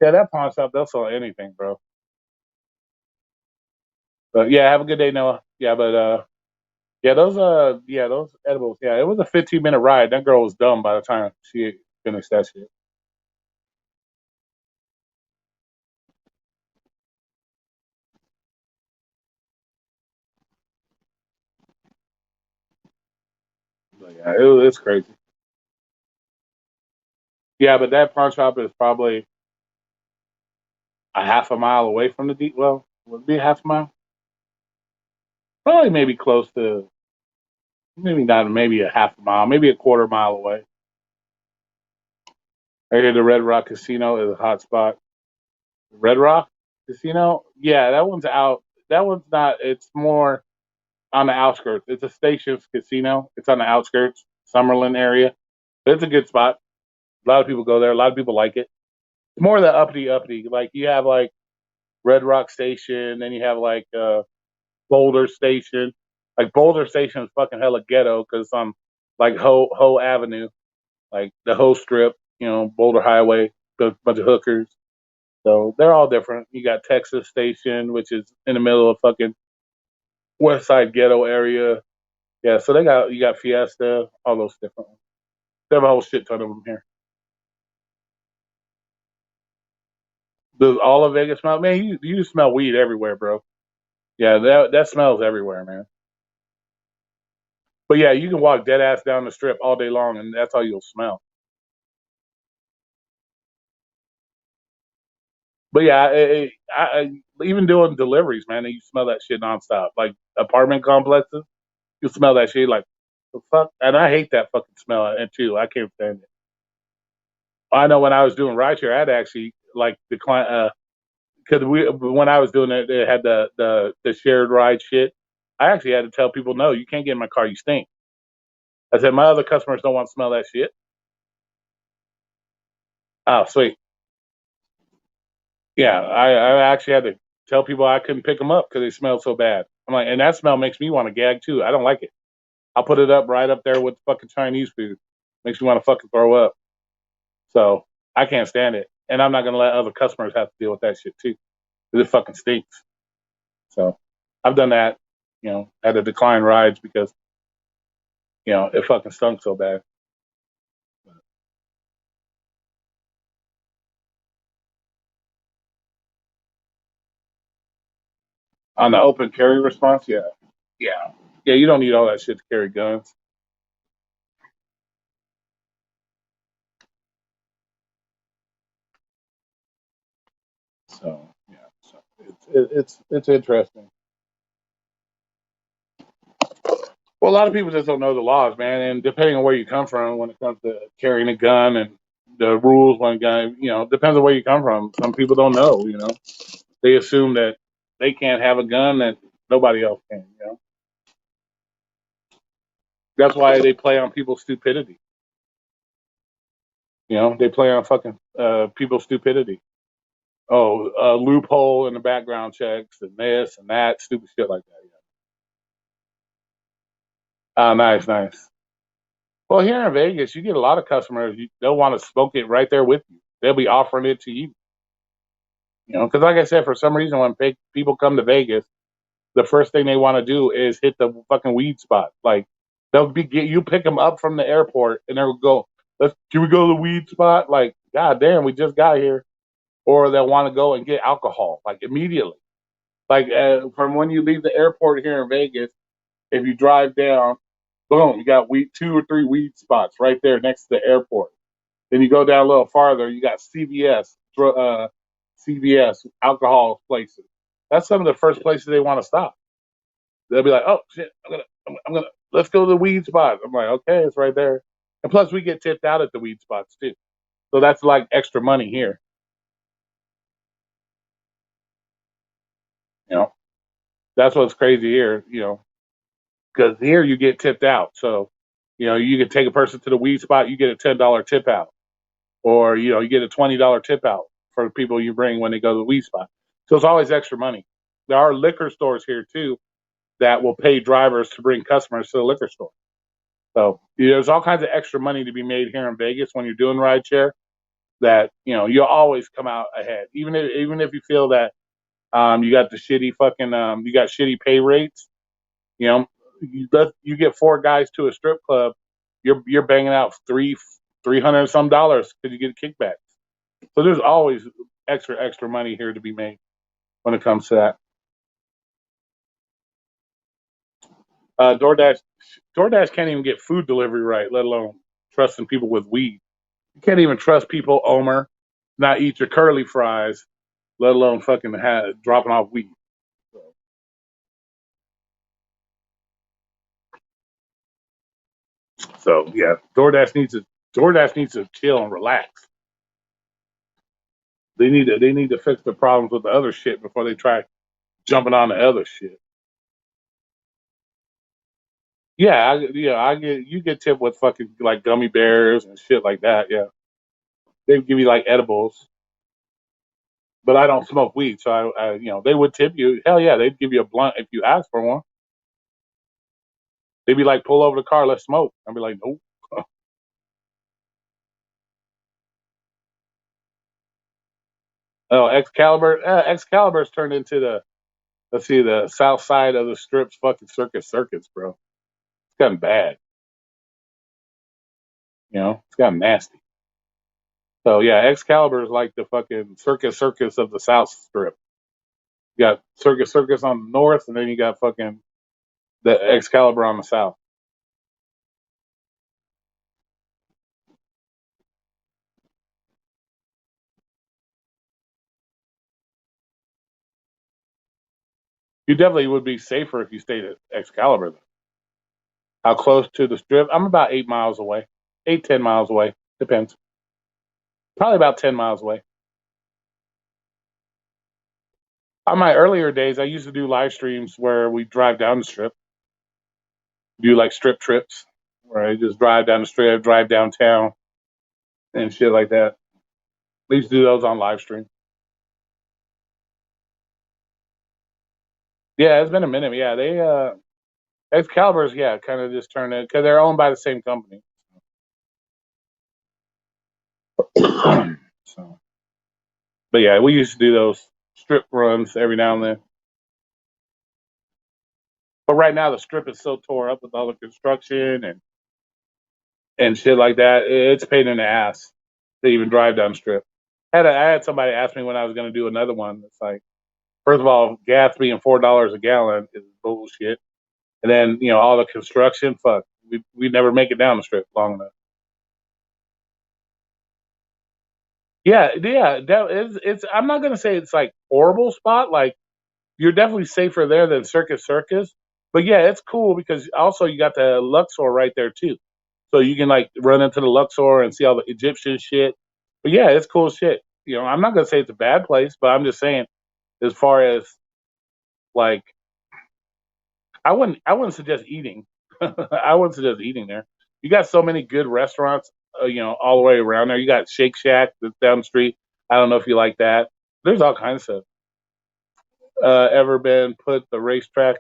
Yeah, that pawn shop, they'll sell anything, bro. But yeah, have a good day, Noah. Yeah, but those edibles. Yeah, it was a 15-minute ride. That girl was dumb by the time she finished that shit. But yeah, it's crazy. Yeah, but that pawn shop is probably a half a mile away from the D. Well, would it be half a mile? Probably maybe close to maybe not maybe a half a mile, maybe a quarter mile away. I hear the Red Rock Casino is a hot spot. Red Rock Casino? Yeah, that one's out. That one's not. It's more on the outskirts. It's a Stations Casino. It's on the outskirts, Summerlin area. But it's a good spot. A lot of people go there. A lot of people like it. It's more the uppity uppity. Like you have like Red Rock Station, then you have like Boulder Station. Like Boulder Station is fucking hella ghetto because it's on like Ho Avenue, like the Ho Strip. Boulder Highway. A bunch of hookers. So they're all different. You got Texas Station, which is in the middle of fucking West Side ghetto area. Yeah, so you got Fiesta, all those different ones. They have a whole shit ton of them here. Does all of Vegas smell? Man, you smell weed everywhere, bro. Yeah, that smells everywhere, man. But yeah, you can walk dead ass down the strip all day long, and that's all you'll smell. But yeah, even doing deliveries, man, you smell that shit nonstop. Like apartment complexes, you smell that shit like the fuck, and I hate that fucking smell. And too, I can't stand it. I know when I was doing rideshare, I'd actually like decline because we when I was doing it, it had the shared ride shit. I actually had to tell people, no, you can't get in my car. You stink. I said my other customers don't want to smell that shit. Oh, sweet. Yeah, I actually had to tell people I couldn't pick them up because they smelled so bad. I'm like, and that smell makes me want to gag too. I don't like it. I'll put it up right up there with fucking Chinese food. Makes me want to fucking throw up. So I can't stand it, and I'm not gonna let other customers have to deal with that shit too, because it fucking stinks. So I've done that, had to decline rides because it fucking stunk so bad. On the open carry response, yeah, yeah, yeah. You don't need all that shit to carry guns. So yeah, so it's interesting. Well, a lot of people just don't know the laws, man, and depending on where you come from when it comes to carrying a gun and the rules when a gun, depends on where you come from. Some people don't know, they assume that they can't have a gun that nobody else can. That's why they play on people's stupidity. They play on fucking people's stupidity. Oh, a loophole in the background checks and this and that, stupid shit like that. Yeah. Nice, nice. Well, here in Vegas, you get a lot of customers. They'll want to smoke it right there with you. They'll be offering it to you. Because like I said, for some reason, when people come to Vegas, the first thing they want to do is hit the fucking weed spot. Like you pick them up from the airport, and they'll go, can we go to the weed spot? Like, god damn, we just got here. Or they'll want to go and get alcohol, like immediately. Like from when you leave the airport here in Vegas, if you drive down, boom, you got two or three weed spots right there next to the airport. Then you go down a little farther, you got CVS alcohol places. That's some of the first places they want to stop. They'll be like, "Oh shit, I'm gonna let's go to the weed spot." I'm like, "Okay, it's right there." And plus, we get tipped out at the weed spots too, so that's like extra money here. You know, that's what's crazy here. Because here you get tipped out. So, you can take a person to the weed spot, you get a $10 tip out, or you get a $20 tip out for the people you bring when they go to the weed spot. So it's always extra money. There are liquor stores here too that will pay drivers to bring customers to the liquor store. So there's all kinds of extra money to be made here in Vegas when you're doing rideshare. That you'll always come out ahead, even if you feel that you got the shitty fucking you got shitty pay rates. You know, you get four guys to a strip club, you're banging out $300 some dollars because you get kickbacks. So there's always extra money here to be made when it comes to that. DoorDash can't even get food delivery right, let alone trusting people with weed. You can't even trust people, Omer, not eat your curly fries, let alone fucking dropping off weed. So, yeah, DoorDash needs to chill and relax. They need to fix the problems with the other shit before they try jumping on the other shit. Yeah, I get you get tipped with fucking like gummy bears and shit like that. Yeah, they give you like edibles, but I don't smoke weed, so they would tip you. Hell yeah, they'd give you a blunt if you ask for one. They'd be like, pull over the car, let's smoke. I'd be like, nope. Oh, Excalibur's turned into the south side of the strip's fucking circus, bro. It's gotten bad. It's gotten nasty. So yeah, Excalibur is like the fucking circus of the South Strip. You got circus on the north, and then you got fucking the Excalibur on the south. You definitely would be safer if you stayed at Excalibur. Though. How close to the strip? I'm about 8 miles away, 8-10 miles away. Depends. Probably about 10 miles away. On my earlier days, I used to do live streams where we drive down the strip, do like strip trips, where I just drive down the strip, drive downtown, and shit like that. We used to do those on live stream. Yeah, it's been a minute. Yeah, they Excalibur's kind of just turned it because they're owned by the same company. So, but yeah, we used to do those strip runs every now and then. But right now the strip is so tore up with all the construction and shit like that. It's a pain in the ass to even drive down the strip. I had somebody ask me when I was going to do another one. It's like, first of all, gas being $4 a gallon is bullshit, and then all the construction. Fuck, we never make it down the strip long enough. Yeah, yeah, that is. It's. I'm not gonna say it's like horrible spot. Like you're definitely safer there than Circus Circus. But yeah, it's cool because also you got the Luxor right there too. So you can like run into the Luxor and see all the Egyptian shit. But yeah, it's cool shit. I'm not gonna say it's a bad place, but I'm just saying as far as like I wouldn't suggest eating. I wouldn't suggest eating there. You got so many good restaurants, all the way around there. You got Shake Shack that's down the street. I don't know if you like that. There's all kinds of stuff. Ever been put the racetrack?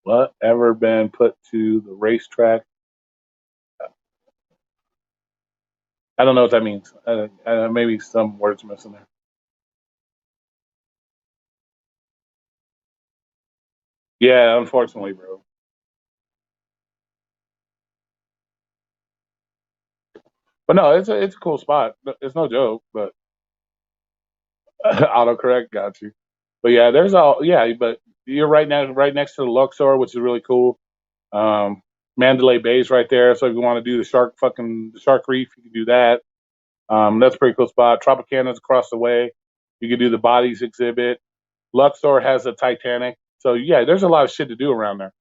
What? Ever been put to the racetrack? I don't know what that means. Maybe some words missing there. Yeah, unfortunately, bro. But no, it's a cool spot. It's no joke, but autocorrect got you. But yeah, there's all yeah, but you're right now right next to the Luxor, which is really cool. Um, Mandalay Bay's right there, so if you want to do the shark reef, you can do that. That's a pretty cool spot. Tropicana's across the way. You can do the bodies exhibit. Luxor has a Titanic. So yeah, there's a lot of shit to do around there.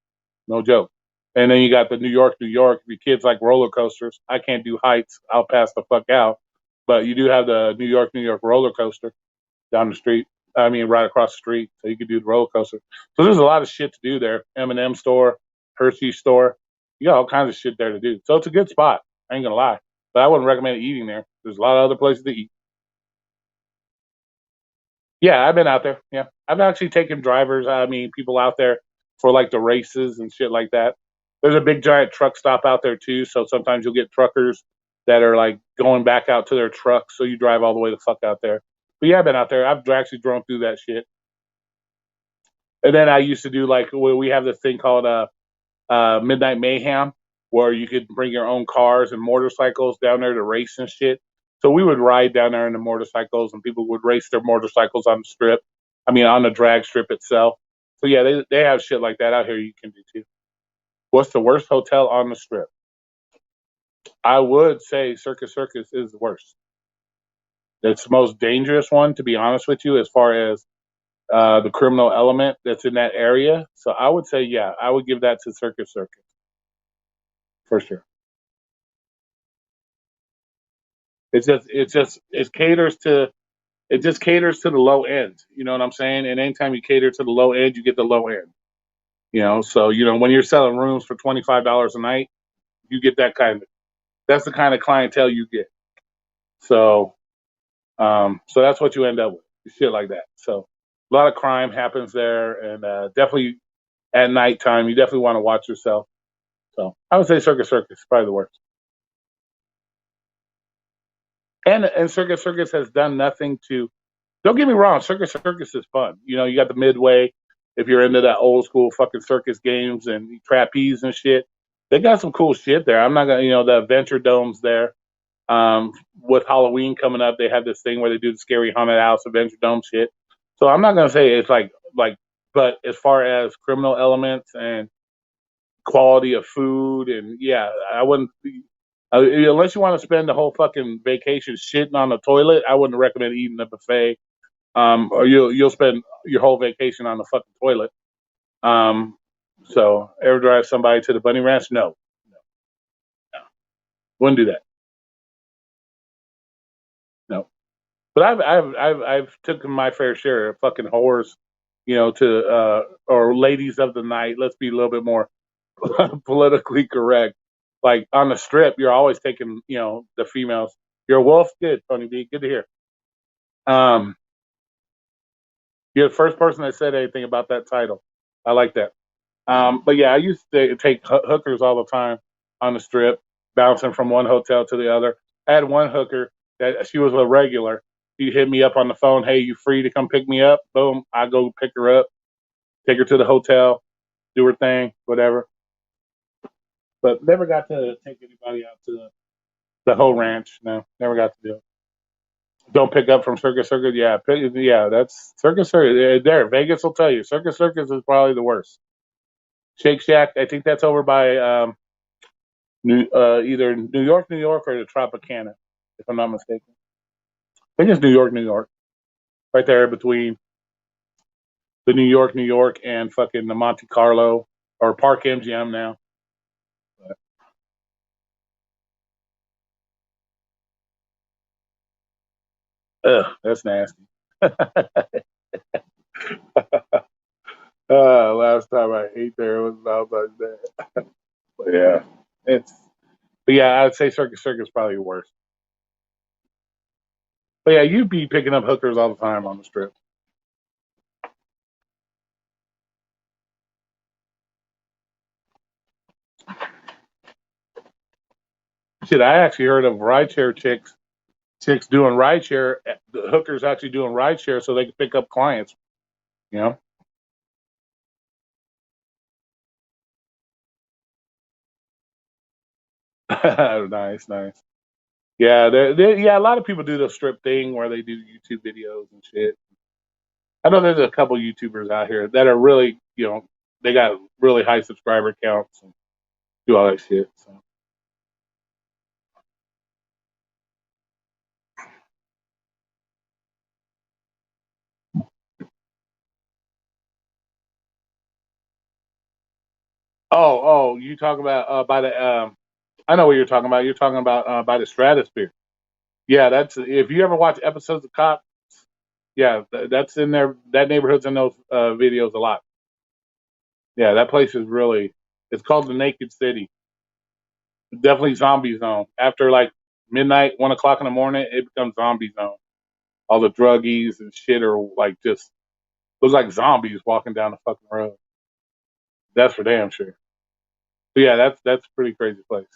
No joke. And then you got the New York, New York. If your kids like roller coasters, I can't do heights. I'll pass the fuck out. But you do have the New York, New York roller coaster down the street. I mean, right across the street, so you could do the roller coaster. So there's a lot of shit to do there. M&M store, Hershey store, you got all kinds of shit there to do. So it's a good spot. I ain't gonna lie, but I wouldn't recommend eating there. There's a lot of other places to eat. Yeah, I've been out there. Yeah, I've actually taken drivers. I mean, people out there for like the races and shit like that. There's a big giant truck stop out there too. So sometimes you'll get truckers that are like going back out to their trucks. So you drive all the way the fuck out there. But yeah, I've been out there. I've actually drove through that shit. And then I used to do like we have this thing called Midnight Mayhem, where you could bring your own cars and motorcycles down there to race and shit. So we would ride down there in the motorcycles, and people would race their motorcycles on the strip. I mean, on the drag strip itself. So yeah, they have shit like that out here. You can do too. What's the worst hotel on the strip? I would say Circus Circus is the worst. It's the most dangerous one, to be honest with you, as far as the criminal element that's in that area. So I would say, yeah, I would give that to Circus Circus for sure. It just caters to the low end. You know what I'm saying? And anytime you cater to the low end, you get the low end. So when you're selling rooms for $25 a night, you get that's the kind of clientele you get. So so that's what you end up with, shit like that. So a lot of crime happens there, and definitely at nighttime, you definitely want to watch yourself. So I would say Circus Circus is probably the worst. And Circus Circus has done nothing to. Don't get me wrong, Circus Circus is fun. You got the Midway. If you're into that old school fucking circus games and trapeze and shit, they got some cool shit there. I'm not gonna, the Adventure Dome's there. With Halloween coming up, they have this thing where they do the scary haunted house Adventure Dome shit. So I'm not gonna say it's like, but as far as criminal elements and quality of food, and yeah, I wouldn't. Unless you want to spend the whole fucking vacation shitting on the toilet, I wouldn't recommend eating the buffet. Or you'll spend your whole vacation on the fucking toilet. Um, so ever drive somebody to the Bunny Ranch? No, no, wouldn't do that. No. But I've taken my fair share of fucking whores, to or ladies of the night. Let's be a little bit more politically correct. Like on the strip, you're always taking, the females. You're a wolf, good, Tony B, good to hear. Um, You're the first person that said anything about that title. I like that. But yeah, I used to take hookers all the time on the strip, bouncing from one hotel to the other. I had one hooker that she was a regular. She hit me up on the phone. Hey, you free to come pick me up? Boom, I go pick her up, take her to the hotel, do her thing, whatever. But never got to take anybody out to the whole ranch. No, never got to do it. Don't pick up from Circus Circus. Yeah, yeah, that's Circus Circus. There, Vegas will tell you. Circus Circus is probably the worst. Shake Shack, I think that's over by either New York, or the Tropicana, if I'm not mistaken. I think it's New York, right there between the New York, and fucking the Monte Carlo or Park MGM now. Ugh, that's nasty. Last time I ate there was about like that. But yeah, it's. But yeah, I'd say Circus Circus is probably worse. But yeah, you'd be picking up hookers all the time on the strip. Shit, I actually heard of rideshare chicks doing rideshare. The hookers actually doing rideshare so they can pick up clients. You know. Nice, nice. Yeah, yeah. A lot of people do the strip thing where they do YouTube videos and shit. I know there's a couple YouTubers out here that are really, they got really high subscriber counts and do all that shit. So. You talk about by the I know what you're talking about. You're talking about by the Stratosphere. Yeah, that's if you ever watch episodes of Cop. Yeah, that's in there. That neighborhood's in those videos a lot. Yeah, that place is really. It's called the Naked City. Definitely zombie zone. After like midnight, 1 o'clock in the morning, it becomes zombie zone. All the druggies and shit are like just looks like zombies walking down the fucking road. That's for damn sure. But yeah, that's a pretty crazy place.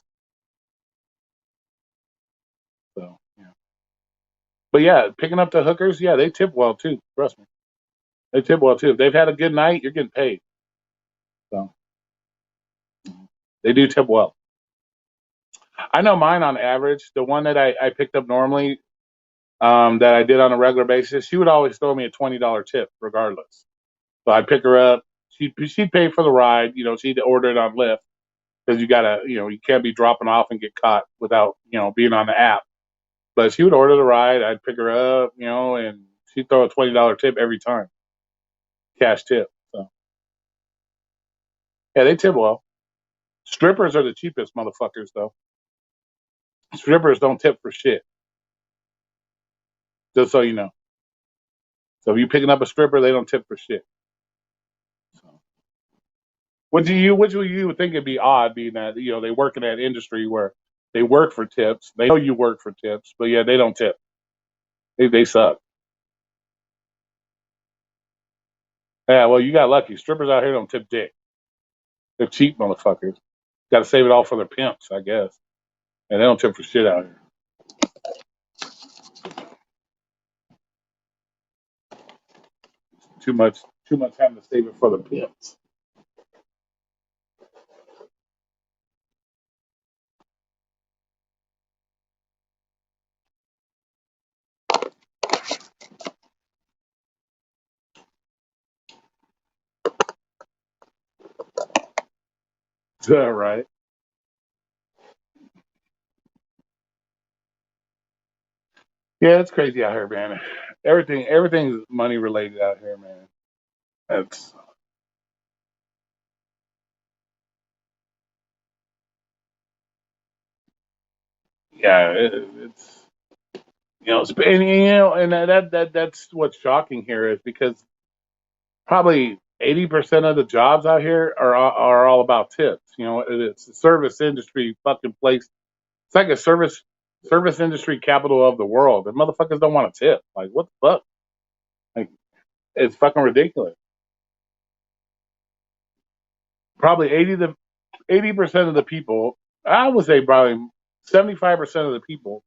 So yeah. But yeah, picking up the hookers, yeah, they tip well too. Trust me, they tip well too. If they've had a good night, you're getting paid. So they do tip well. I know mine on average. The one that I picked up normally, that I did on a regular basis, she would always throw me a $20 tip regardless. So I'd pick her up. She'd pay for the ride. She'd order it on Lyft because you can't be dropping off and get caught without being on the app. But she would order the ride. I'd pick her up, and she'd throw a $20 tip every time, cash tip. So yeah, they tip well. Strippers are the cheapest motherfuckers though. Strippers don't tip for shit. Just so you know. So if you're picking up a stripper, they don't tip for shit. So. Which you would think it'd be odd, being that they work in that industry where they work for tips. They know you work for tips, but yeah, they don't tip. They suck. Yeah, well, you got lucky. Strippers out here don't tip dick. They're cheap motherfuckers. Got to save it all for their pimps, I guess. And they don't tip for shit out here. Too much having to save it for the pimps. Right? Yeah, it's crazy out here, man. Everything's money related out here, man. That's yeah, it's and that's what's shocking here is because probably 80% of the jobs out here are all about tips. It's a service industry fucking place. It's like a service industry capital of the world. The motherfuckers don't want to tip. Like what the fuck? Like It's fucking ridiculous. Probably 80% of the people, I would say probably 75% of the people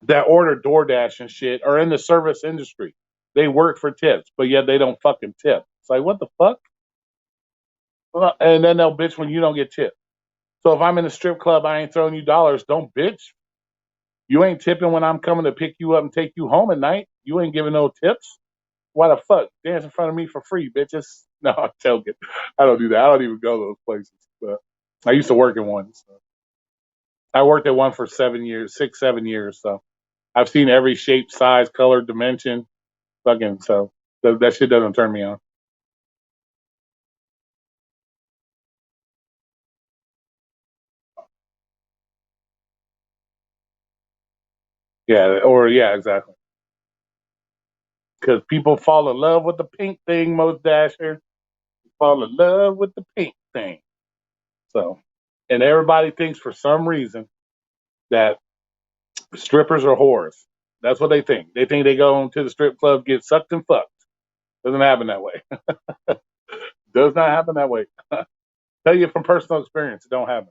that order DoorDash and shit are in the service industry. They work for tips, but yet they don't fucking tip. It's like, what the fuck? And then they'll bitch when you don't get tipped. So if I'm in a strip club, I ain't throwing you dollars. Don't bitch. You ain't tipping when I'm coming to pick you up and take you home at night. You ain't giving no tips. Why the fuck? Dance in front of me for free, bitches. No, I'm joking. I don't do that. I don't even go to those places. But I used to work in one. So. I worked at one for 7 years, 6, 7 years. So I've seen every shape, size, color, dimension. Fucking so that shit doesn't turn me on. Yeah, or yeah, exactly. Because people fall in love with the pink thing, most dasher. Fall in love with the pink thing. So, and everybody thinks for some reason that strippers are whores. That's what they think. They think they go to the strip club, get sucked and fucked. Doesn't happen that way. Does not happen that way. Tell you from personal experience, it don't happen.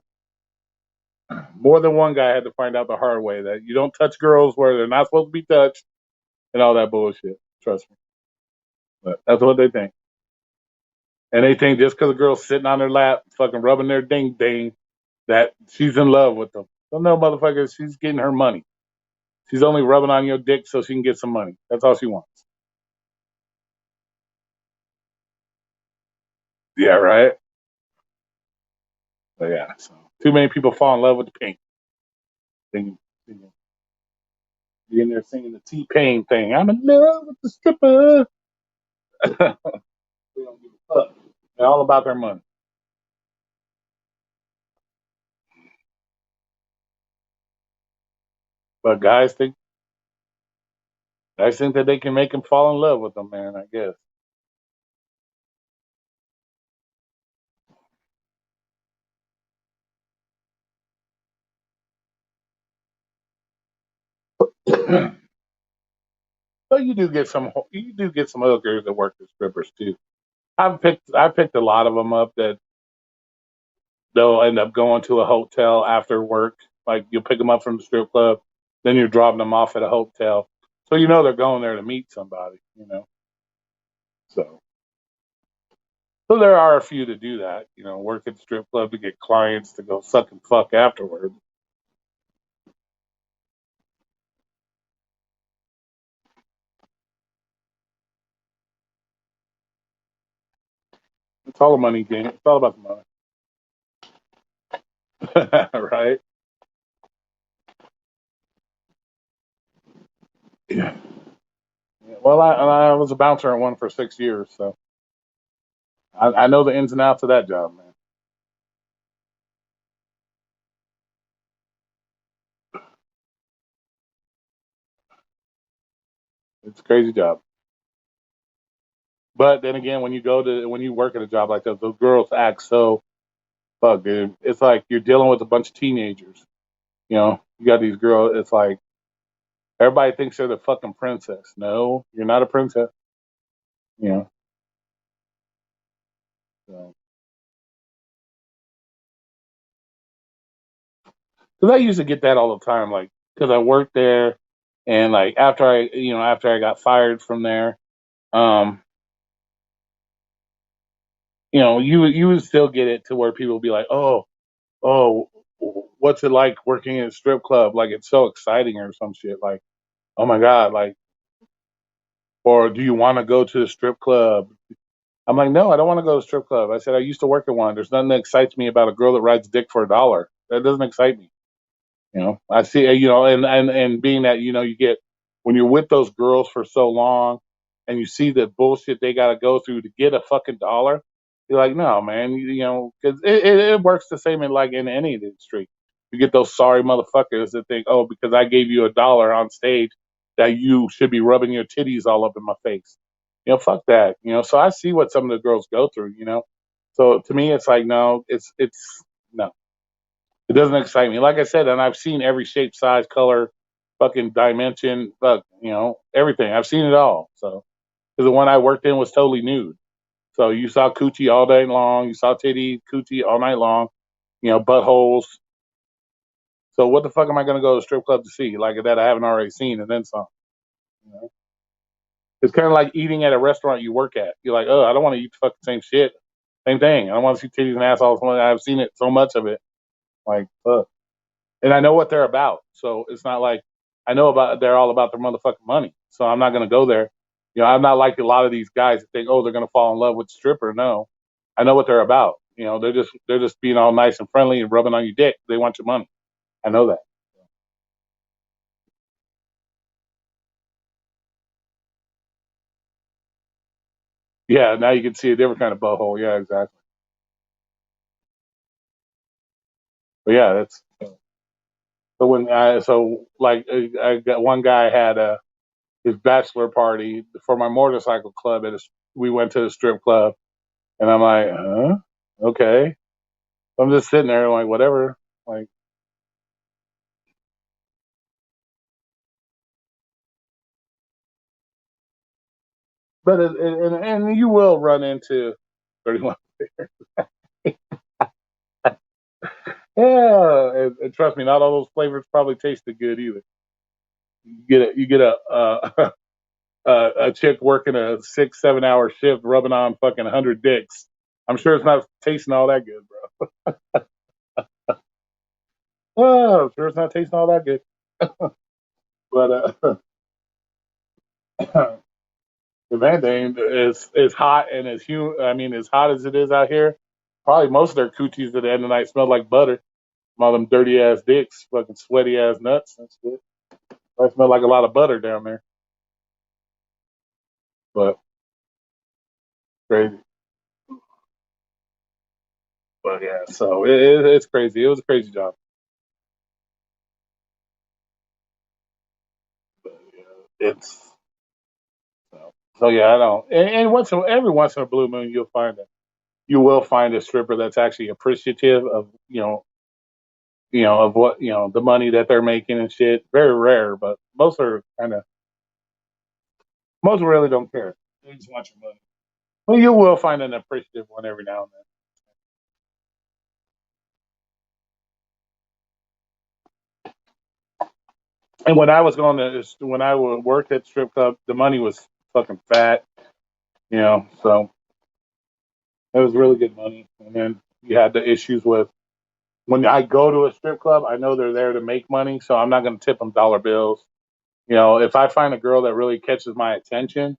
More than one guy had to find out the hard way that you don't touch girls where they're not supposed to be touched and all that bullshit. Trust me. But that's what they think. And they think just because a girl's sitting on their lap, fucking rubbing their ding ding, that she's in love with them. Well, no, motherfucker, she's getting her money. She's only rubbing on your dick so she can get some money. That's all she wants. Yeah, right. But yeah, so too many people fall in love with the pink. Thinking, thinking, be in there singing the T Pain thing. I'm in love with the stripper. They don't give a fuck. They're all about their money. But guys think that they can make them fall in love with them, man. I guess but you do get some hookers that work as strippers too. I picked a lot of them up that they'll end up going to a hotel after work. Like you'll pick them up from the strip club, then you're dropping them off at a hotel. So you know they're going there to meet somebody. So so there are a few to do that. Work at the strip club to get clients to go suck and fuck afterward. It's all a money game. It's all about the money, right? Yeah. Well, I was a bouncer at one for 6 years, so I know the ins and outs of that job, man. It's a crazy job. But then again, when you work at a job like that, those girls act so fuck, dude. It's like you're dealing with a bunch of teenagers. You got these girls. It's like everybody thinks they're the fucking princess. No, you're not a princess. You know. So, because I used to get that all the time, like because I worked there, and like after I got fired from there, um, you would still get it to where people would be like, oh, what's it like working in a strip club? Like it's so exciting or some shit. Like, oh my god, like, or do you want to go to the strip club? I'm like, no, I don't want to go to a strip club. I said I used to work at one. There's nothing that excites me about a girl that rides dick for $1. That doesn't excite me. I see, and being that, you get, when you're with those girls for so long and you see the bullshit they got to go through to get a fucking dollar, you're like, no, man, because it works the same in like in any industry. You get those sorry motherfuckers that think, oh, because I gave you $1 on stage, that you should be rubbing your titties all up in my face. Fuck that. So I see what some of the girls go through. So to me, it's like, no, it's no. It doesn't excite me. Like I said, and I've seen every shape, size, color, fucking dimension, everything. I've seen it all. So because the one I worked in was totally nude. So you saw coochie all day long. You saw titty coochie all night long. Buttholes. So what the fuck am I gonna go to a strip club to see like that I haven't already seen and then some? You know? It's kind of like eating at a restaurant you work at. You're like, oh, I don't want to eat the fucking same shit, same thing. I don't want to see titties and ass all the time. I've seen it so much of it, like fuck. And I know what they're about, so it's not like I know about they're all about their motherfucking money. So I'm not gonna go there. I'm not like a lot of these guys that think, oh, they're gonna fall in love with the stripper. No, I know what they're about. They're just being all nice and friendly and rubbing on your dick. They want your money. I know that. Yeah, now you can see a different kind of butthole. Yeah, exactly. But yeah, that's so when I got one guy had his bachelor party for my motorcycle club we went to the strip club and I'm like, huh? Okay. I'm just sitting there like whatever. Like but and you will run into 31. Yeah, and trust me, not all those flavors probably tasted good either. You get a chick working a 6 7 hour shift rubbing on fucking 100 dicks. I'm sure it's not tasting all that good, bro. Oh, I'm sure it's not tasting all that good. But the main thing is hot and as humid. I mean, as hot as it is out here, probably most of their coochies at the end of the night smell like butter. All them dirty ass dicks, fucking sweaty ass nuts and shit. I smell like a lot of butter down there. But crazy. But yeah, so it's crazy. It was a crazy job. But yeah, it's so yeah. I don't. And every once in a blue moon, you will find a stripper that's actually appreciative of of what the money that they're making and shit. Very rare, but most really don't care. They just want your money. Well, you will find an appreciative one every now and then. And when I worked at strip club, the money was fucking fat, so it was really good money. And then you had the issues with when I go to a strip club, I know they're there to make money, so I'm not going to tip them dollar bills. If I find a girl that really catches my attention,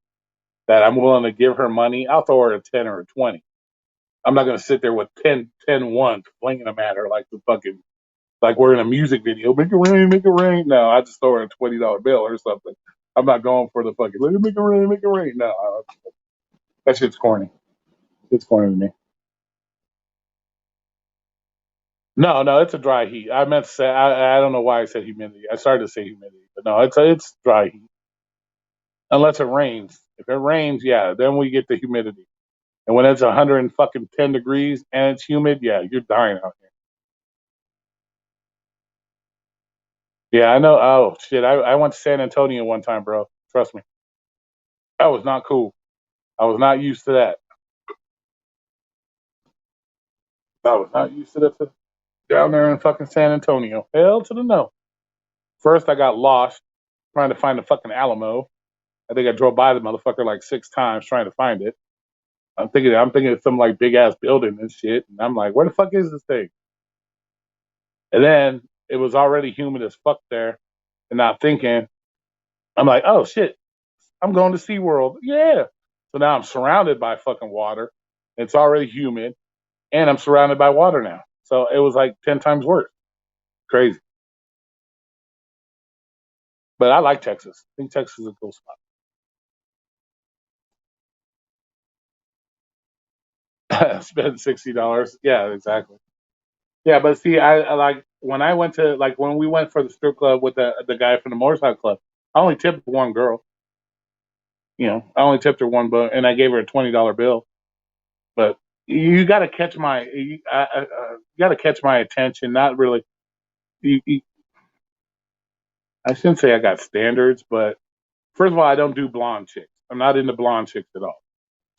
that I'm willing to give her money, I'll throw her a 10 or a 20. I'm not going to sit there with 10 ones flinging them at her like we're in a music video. Make it rain, make it rain. No, I just throw her a $20 bill or something. I'm not going for the fucking let it make it rain, make it rain. No, that shit's corny. It's corny to me. No, no, it's a dry heat. I meant to say I don't know why I said humidity. I started to say humidity, but no, it's dry heat unless it rains. If it rains, yeah, then we get the humidity. And when it's 110 degrees and it's humid, yeah, you're dying out here. Yeah, I know. Oh shit, I went to San Antonio one time, bro. Trust me, that was not cool. I was not used to that. I was not used to that down there in fucking San Antonio. Hell to the no. First, I got lost trying to find the fucking Alamo. I think I drove by the motherfucker like 6 times trying to find it. I'm thinking it's some like big ass building and shit. And I'm like, where the fuck is this thing? And then it was already humid as fuck there. And not thinking, I'm like, oh shit, I'm going to SeaWorld. Yeah. So now I'm surrounded by fucking water. It's already humid. And I'm surrounded by water now. So it was like 10 times worse. Crazy. But I like Texas. I think Texas is a cool spot. Spend $60. Yeah, exactly. Yeah, but see, I like when I went to like when we went for the strip club with the guy from the motorcycle club. I only tipped one girl. I only tipped her one, but and I gave her a $20 bill. But you got to catch you got to catch my attention. Not really. You, I shouldn't say I got standards, but first of all, I don't do blonde chicks. I'm not into blonde chicks at all.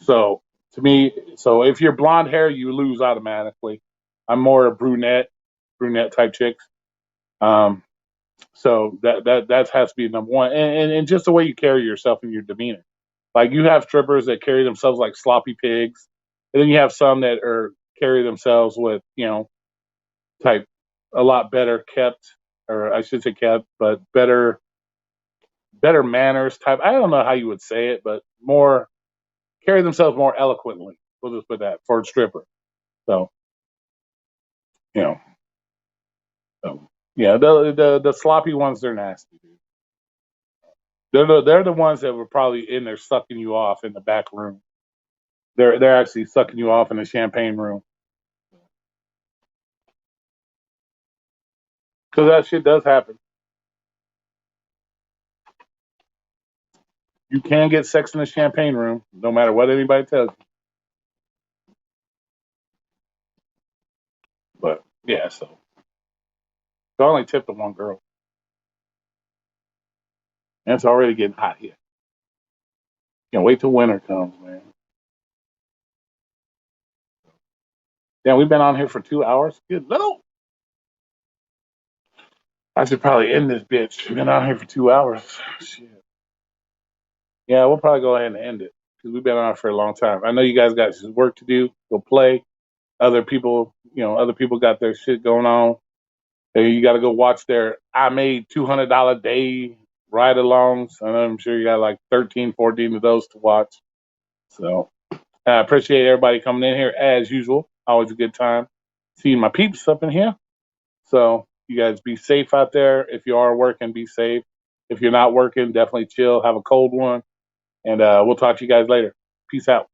So to me, so if you're blonde hair, you lose automatically. I'm more a brunette type chicks. Um, so that has to be number one, and just the way you carry yourself and your demeanor. Like you have strippers that carry themselves like sloppy pigs, and then you have some that are carry themselves with type a lot better kept, or I should say kept, but better manners type. I don't know how you would say it, but more carry themselves more eloquently. We'll just put that for a stripper. So you know, so yeah, the sloppy ones they're nasty, dude. They're the ones that were probably in there sucking you off in the back room. They're actually sucking you off in the champagne room because that shit does happen. You can get sex in the champagne room, no matter what anybody tells you. But yeah, so I only tipped the one girl, and it's already getting hot here. Can't wait till winter comes, man. Damn, we've been on here for 2 hours. Good no. I should probably end this bitch. We've been on here for 2 hours. Shit. Yeah, we'll probably go ahead and end it because we've been on for a long time. I know you guys got some work to do. Go play. Other people got their shit going on. And you got to go watch their I made $200 day ride alongs. And I'm sure you got like 13, 14 of those to watch. So I appreciate everybody coming in here as usual. Always a good time seeing my peeps up in here. So you guys be safe out there. If you are working, be safe. If you're not working, definitely chill. Have a cold one. And we'll talk to you guys later. Peace out.